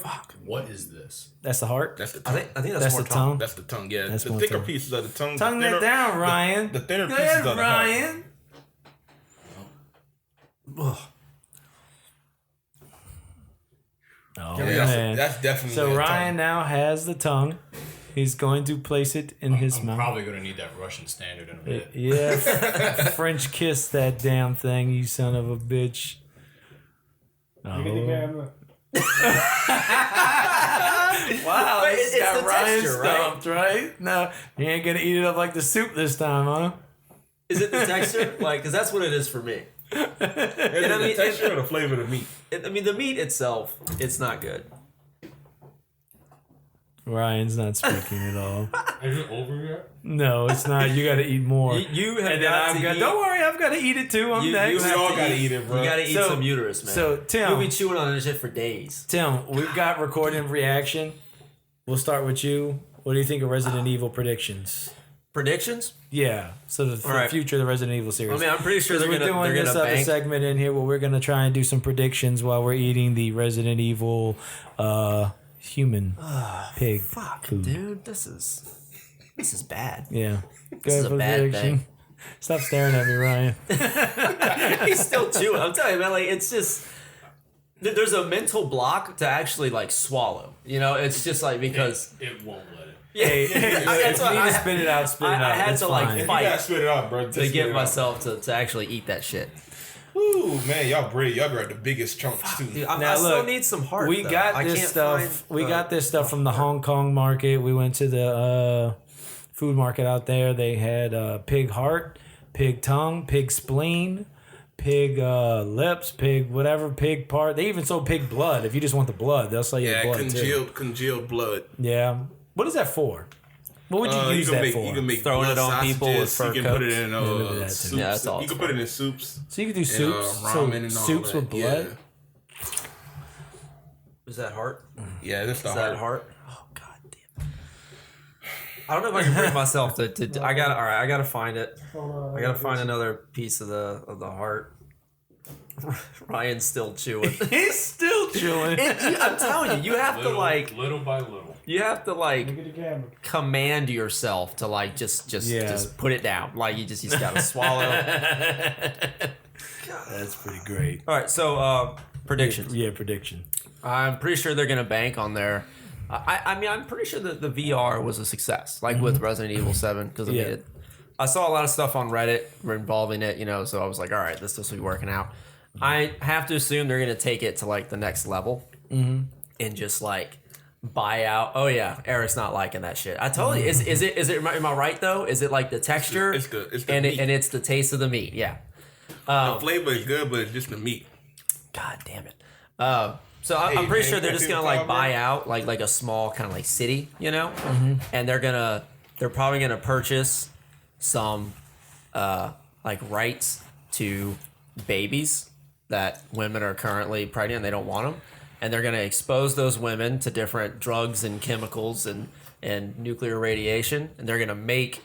Fuck. What is this? That's the heart. That's the I tongue. think that's That's more the tongue. That's the tongue. Yeah, That's the more thicker tongue. pieces of the tongue. Tongue the that down, Ryan. The thinner Go pieces ahead, of the heart. Ryan. Oh, Yeah, man. that's definitely. So a Ryan tongue. now has the tongue. He's going to place it in his I'm mouth. probably gonna need that Russian standard in a minute. Yeah, French kiss that damn thing, you son of a bitch. Oh. Wow, But this it's got the Ryan texture, right? stumped, right? No, you ain't gonna eat it up like the soup this time, huh? Is it the texture? Like, because that's what it is for me. Is it I the mean, texture or the flavor of the meat? I mean, the meat itself, it's not good. Ryan's not speaking at all. Is it over yet? No, it's not. You gotta eat more. You have and then got I've to got. eat. Don't worry, I've got to eat it too. I'm You next. have all to gotta eat eat it, bro. You gotta eat So- some uterus, man. So Tim, you'll be chewing on this shit for days. Tim, we've got recording reaction. We'll start with you. What do you think of Resident Evil predictions? Predictions? Yeah. So the All right. future of the Resident Evil series. I mean, I'm pretty sure they're we're gonna doing this other bank. segment in here where we're gonna try and do some predictions while we're eating the Resident Evil human pig food. Dude, this is bad. Yeah. Go is ahead a for the bad prediction. thing. Stop staring at me, Ryan. He's still chewing. I'm telling you, man. Like, it's just there's a mental block to actually like swallow. You know, it's just like because It won't let it. Hey, that's if why you need I- to spit it out, spit it I out. had That's to, like, fine. You fight gotta spit it out, bro. Just to spit get it out. myself to actually eat that shit. Ooh, man, y'all brave. Y'all got the biggest chunks too. Dude, Now, I still look, need some heart. We though. got I this can't stuff. find, We got this stuff from the Hong Kong market. We went to the food market out there. They had pig heart, pig tongue, pig spleen, pig lips, pig whatever, pig part. They even sold pig blood. If you just want the blood, they'll sell you Yeah, the blood too. congealed blood. Yeah. What is that for? What would you use can that make, for? You can make Throwing blood it on people with sausages. You fur can put it coats. in Yeah, look at that, too. soups. Yeah, that's all You it's can put it in soups. So you can do and, soups. ramen So and all soups that. with blood. Is that heart? Yeah, that's the Is heart. that heart? Oh god damn. I don't know if I can bring myself to I gotta all right, I gotta find it. I gotta find another piece of the heart. Ryan's still chewing. He's still chewing. I'm telling you, you have to like Little by little. you have to like command yourself to like just put it down. Like you just gotta swallow. That's pretty great. All right, so predictions. Yeah, prediction. I'm pretty sure they're gonna bank on their. I mean, I'm pretty sure that the VR was a success, like with Resident Evil 7, because Yeah. I saw a lot of stuff on Reddit involving it, you know. So I was like, all right, this will be working out. I have to assume they're gonna take it to like the next level and just like buy out. Oh yeah, Eric's not liking that shit. I told you. Is it? Am I right though? Is it like the texture? It's the and meat. and it's the taste of the meat. Yeah. The flavor is good, but it's just the meat. God damn it. So I'm pretty sure they're just gonna like buy out like a small kind of like city, you know, and they're probably gonna purchase some like rights to babies that women are currently pregnant and they don't want them, and they're gonna expose those women to different drugs and chemicals and nuclear radiation, and they're gonna make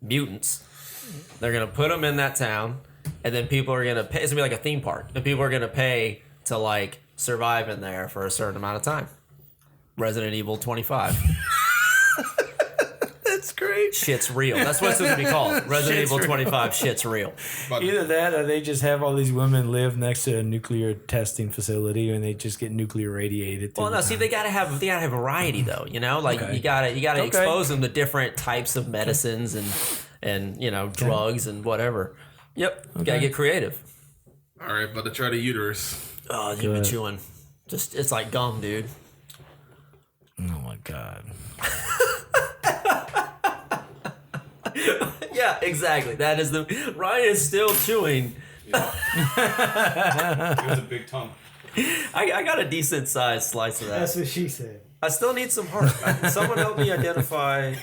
mutants. They're gonna put them in that town, and then people are gonna pay. It's gonna be like a theme park, and people are gonna pay to like survive in there for a certain amount of time. Resident Evil 25. That's great. Shit's real. That's what it's going to be called. Resident Shit's Evil real. 25. Shit's real. Either that or they just have all these women live next to a nuclear testing facility and they just get nuclear radiated. Well, no, see, they gotta have variety though. You know, like Okay. you gotta Okay. expose them to different types of medicines and you know drugs and whatever. Yep, you gotta get creative. All right, about to try the uterus. Oh, you've been chewing. Just it's like gum, dude. Oh my god. Yeah, exactly. That is the Ryan is still chewing. It was a big tongue. I got a decent sized slice of that. That's what she said. I still need some heart. Someone help me identify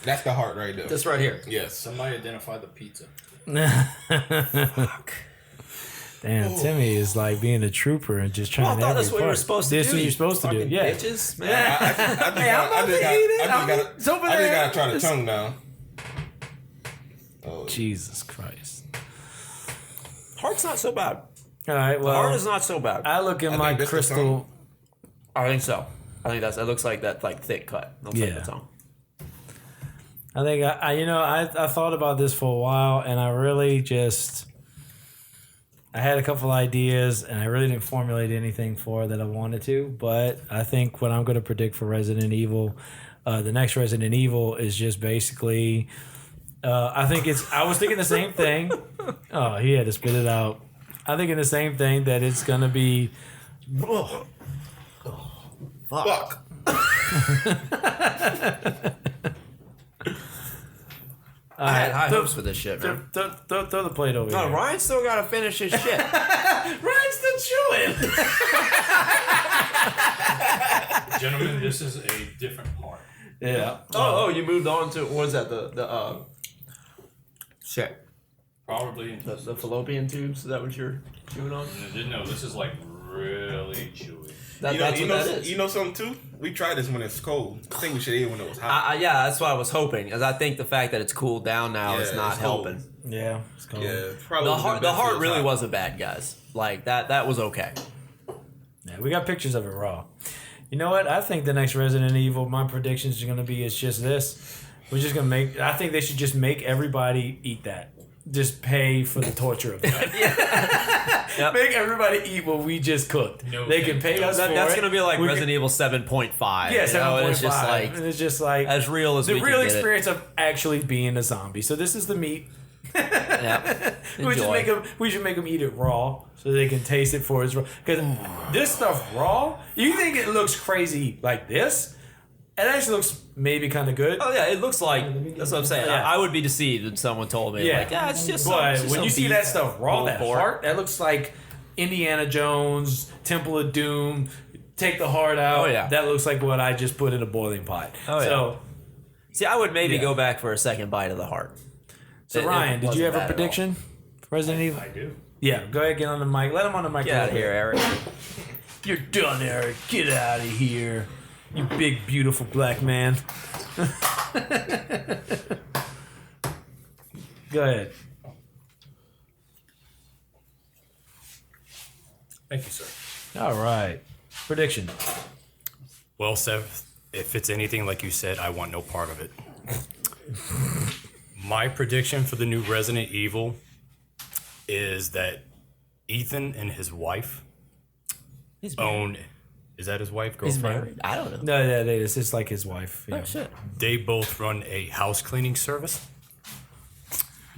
That's the heart right there. this right here. Yes. Somebody identify the pizza. Fuck. Damn, Timmy is like being a trooper and just trying Well, I thought every that's what you were part. supposed to This do. is what you you're supposed to do. fucking Yeah. Bitches, man. I just gotta try the tongue now. Oh, Jesus Christ. Heart's not so bad. All right, Heart well, is not so bad. I look at my think that's the crystal. I think so. I think it looks like that like thick cut. Looks like Yeah. the tongue. I think I thought about this for a while, and I really just I had a couple ideas, and I really didn't formulate anything for it that I wanted to. But I think what I'm going to predict for Resident Evil, the next Resident Evil, is just basically. I think it's. I was thinking the same thing. Oh, he had to spit it out. I'm thinking the same thing that it's going to be. fuck. I had high hopes for this shit, man. Throw the plate over No, here. Ryan still got to finish his shit. Ryan's still chewing. Gentlemen, this is a different part. Yeah. Oh, you moved on to what is that? The shit. Probably. The fallopian tubes. Is that what you're chewing on? No, this is like really chewy. That's what that is. You know something too? We tried this when it's cold. I think we should eat it when it was hot. Yeah, that's what I was hoping, because I think the fact that it's cooled down now is Yeah, not it's cold. helping. Yeah. It's cold. Yeah, probably. The heart really wasn't bad, guys. Like that was okay. Yeah, we got pictures of it raw. You know what? I think the next Resident Evil, my predictions are going to be it's just this. We're just going to make. I think they should just make everybody eat that. Just pay for the torture of that. Yep. Make everybody eat what we just cooked. No they can pay us for That's it. going to be like We Resident Evil 7.5. Yeah, 7.5. It's just like It's just like as real as the we real can get experience of actually being a zombie. So this is the meat. it. Yeah. We should make them eat it raw so they can taste it for its raw. Because this stuff raw, you think it looks crazy like this? It actually looks maybe kind of good. Oh yeah, it looks like. That's what I'm saying. Yeah. I would be deceived if someone told me like, yeah, it's just. But some when you see beef, that stuff raw, pulled that pork. heart, that looks like Indiana Jones, Temple of Doom. Take the heart out. Oh, yeah. That looks like what I just put in a boiling pot. Oh, yeah. So, See, I would maybe Yeah. go back for a second bite of the heart. Ryan, did you wasn't have a bad at all. prediction for Resident Evil? I do. Yeah, go ahead, get on the mic. Let him on the mic. Get out of here, Eric. You're done, Eric. Get out of here. You big, beautiful black man. Go ahead. Thank you, sir. All right. Prediction. Well, Seth, if it's anything like you said, I want no part of it. My prediction for the new Resident Evil is that Ethan and his wife He's own. Is that his wife, He's girlfriend? married. I don't know. No, yeah, it's just like his wife. Oh shit. They both run a house cleaning service.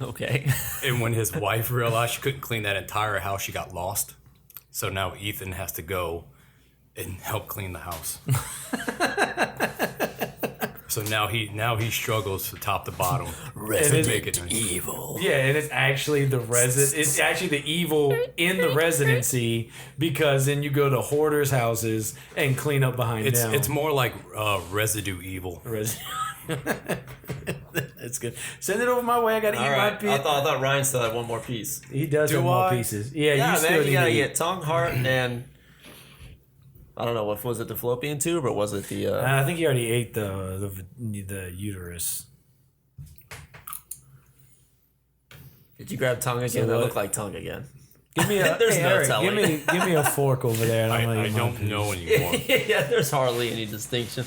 Okay. And when his wife realized she couldn't clean that entire house, she got lost. So now Ethan has to go and help clean the house. So now he struggles from top to bottom to make it. Evil. Yeah, and it's actually the It's actually the evil in the residency because then you go to hoarders' houses and clean up behind them. It's more like residue evil. It's good. Send it over my way. I gotta eat All my right. piece. I thought Ryan still had one more piece. He does Do have more I? pieces. Yeah, Yeah, you still man. You need gotta to eat. get tongue, heart, and I don't know what was it. The fallopian tube or was it the? I think you already ate the uterus. Did you grab tongue again? So that what? looked like tongue again. Give me a. There's hey, no Eric, telling. give me a fork over there. And I'm gonna I eat my don't piece. know anymore. Yeah, there's hardly any distinction.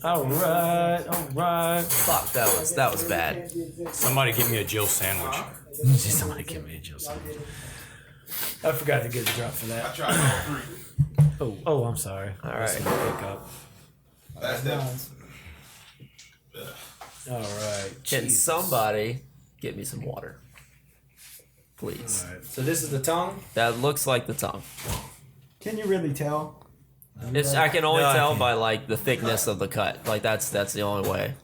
All right. Fuck, that was bad. Somebody give me a Jill sandwich. Somebody give me a Jill sandwich. I forgot to get a drop for I that. tried all three. Oh, I'm sorry. All That's right. a pick up. That's that. All right. Can Jesus. somebody get me some water, please? All right. So this is the tongue. That looks like the tongue. Can you really tell? I can only No, I tell can't. by like the thickness of the cut. Like that's the only way.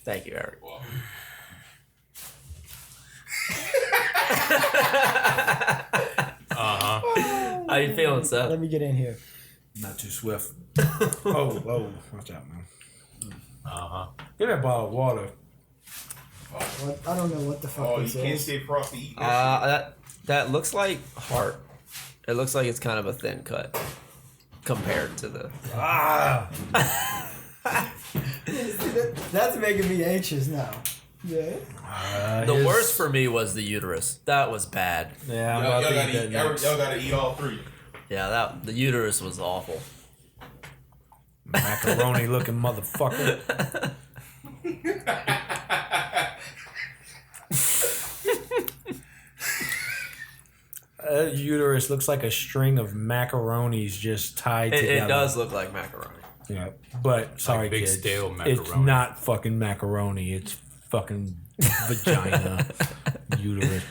Thank you, Eric. How you feeling, Seth? Let me get in here. Not too swift. Oh, watch out, man. Give me a bottle of water. What? I don't know what the fuck this is. stay frosty eating That looks like heart. It looks like it's kind of a thin cut compared to the. That's making me anxious now. Yeah. The worst for me was the uterus. That was bad. Yeah, I'm Y'all about to gotta eat that eat. next. Y'all gotta eat all three. Yeah, the uterus was awful. Macaroni looking motherfucker. Uterus looks like a string of macaronis just tied together. It does look like macaroni. Yeah, but sorry, big kids. stale It's macaroni. not fucking macaroni. It's fucking vagina. Uterus.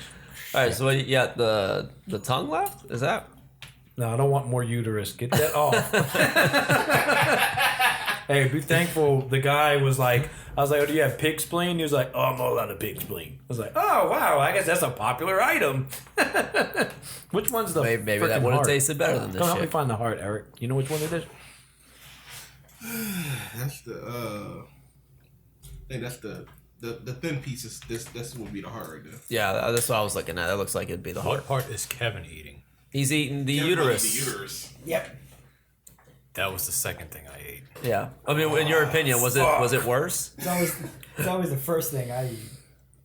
All right, so what, you got the tongue left? Is that? No, I don't want more uterus. Get that off. Hey, be thankful. The guy was like, I was like, oh, do you have pig spleen? He was like, oh, I'm all out of pig spleen. I was like, oh, wow, I guess that's a popular item. Which one's the Maybe that frickin' would have heart? tasted better than this Come help me shit. find the heart, Eric. You know which one it is? That's the I think that's the thin pieces. This would be the heart right there. Yeah, that's what I was looking at. That looks like it'd be the heart. What part is Kevin eating? He's eating the Yeah, uterus. The uterus. Yep. That was the second thing I ate. Yeah. I mean, in your opinion, was it worse? It's always the first thing I eat.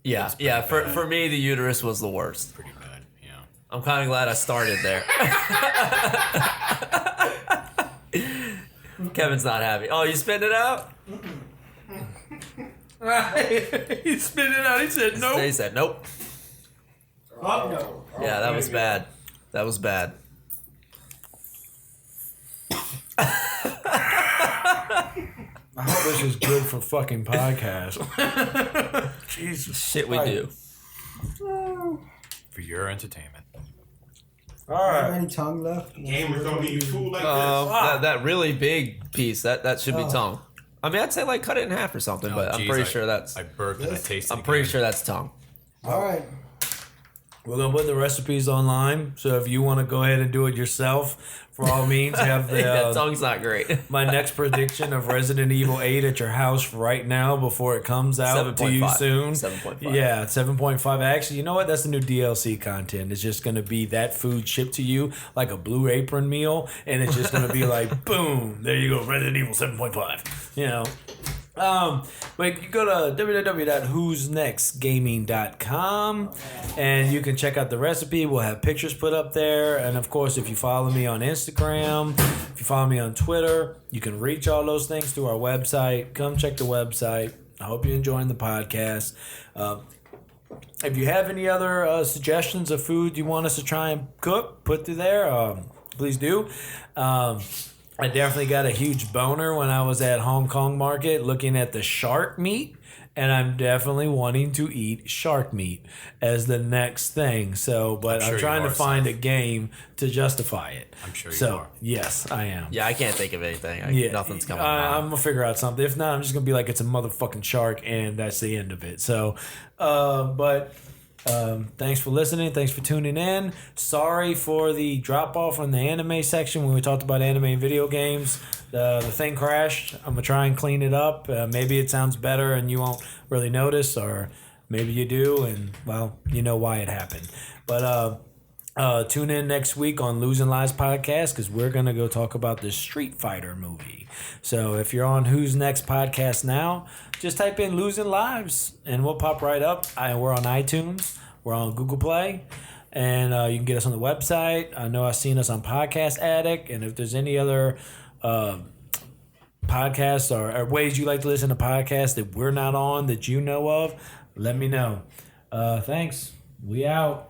Yeah. Yeah. For me, the uterus was the worst. Pretty bad. Yeah. I'm kind of glad I started there. Kevin's not happy. Oh, you spit it out? He spit it out. He said no. He said nope. Oh no. Yeah, that was bad. That was bad. I hope this is good for fucking podcast. Jesus. Shit, we do. For your entertainment. All How right. many tongue left? Gamers don't eat food like That really big piece that should be tongue. I mean, I'd say like cut it in half or something, but I'm Geez, pretty sure that's. I burped and I tasted. I'm pretty again. sure that's tongue. All right. We're going to put the recipes online. So if you want to go ahead and do it yourself, for all means, have the That tongue's not great. my next prediction of Resident Evil 8 at your house right now before it comes out to you 7.5. soon. 7.5. Yeah, 7.5. Actually, you know what? That's the new DLC content. It's just going to be that food shipped to you like a Blue Apron meal. And it's just going to be like, boom, there you go, Resident Evil 7.5. You know. But you go to www.who'snextgaming.com and you can check out the recipe. We'll have pictures put up there. And of course, if you follow me on Instagram, if you follow me on Twitter, you can reach all those things through our website. Come check the website. I hope you're enjoying the podcast. If you have any other suggestions of food you want us to try and cook, put through there, please do. I definitely got a huge boner when I was at Hong Kong market looking at the shark meat, and I'm definitely wanting to eat shark meat as the next thing. So, but I'm sure trying you to are, find Seth. a game to justify it. I'm sure you so, are. yes, I am. Yeah, I can't think of anything. Nothing's coming. I'm gonna figure out something. If not, I'm just gonna be like, it's a motherfucking shark, and that's the end of it. So, thanks for listening. Thanks for tuning in. Sorry for the drop off on the anime section when we talked about anime and video games. The thing crashed. I'm gonna try and clean it up. Maybe it sounds better and you won't really notice, or maybe you do, and well, you know why it happened. But tune in next week on Losing Lives podcast because we're gonna go talk about the Street Fighter movie. So if you're on Who's Next podcast now, just type in Losing Lives and we'll pop right up. We're on iTunes, we're on Google Play, and you can get us on the website. I know I've seen us on Podcast Addict, and if there's any other podcasts or ways you like to listen to podcasts that we're not on that you know of, let me know. Thanks. We out.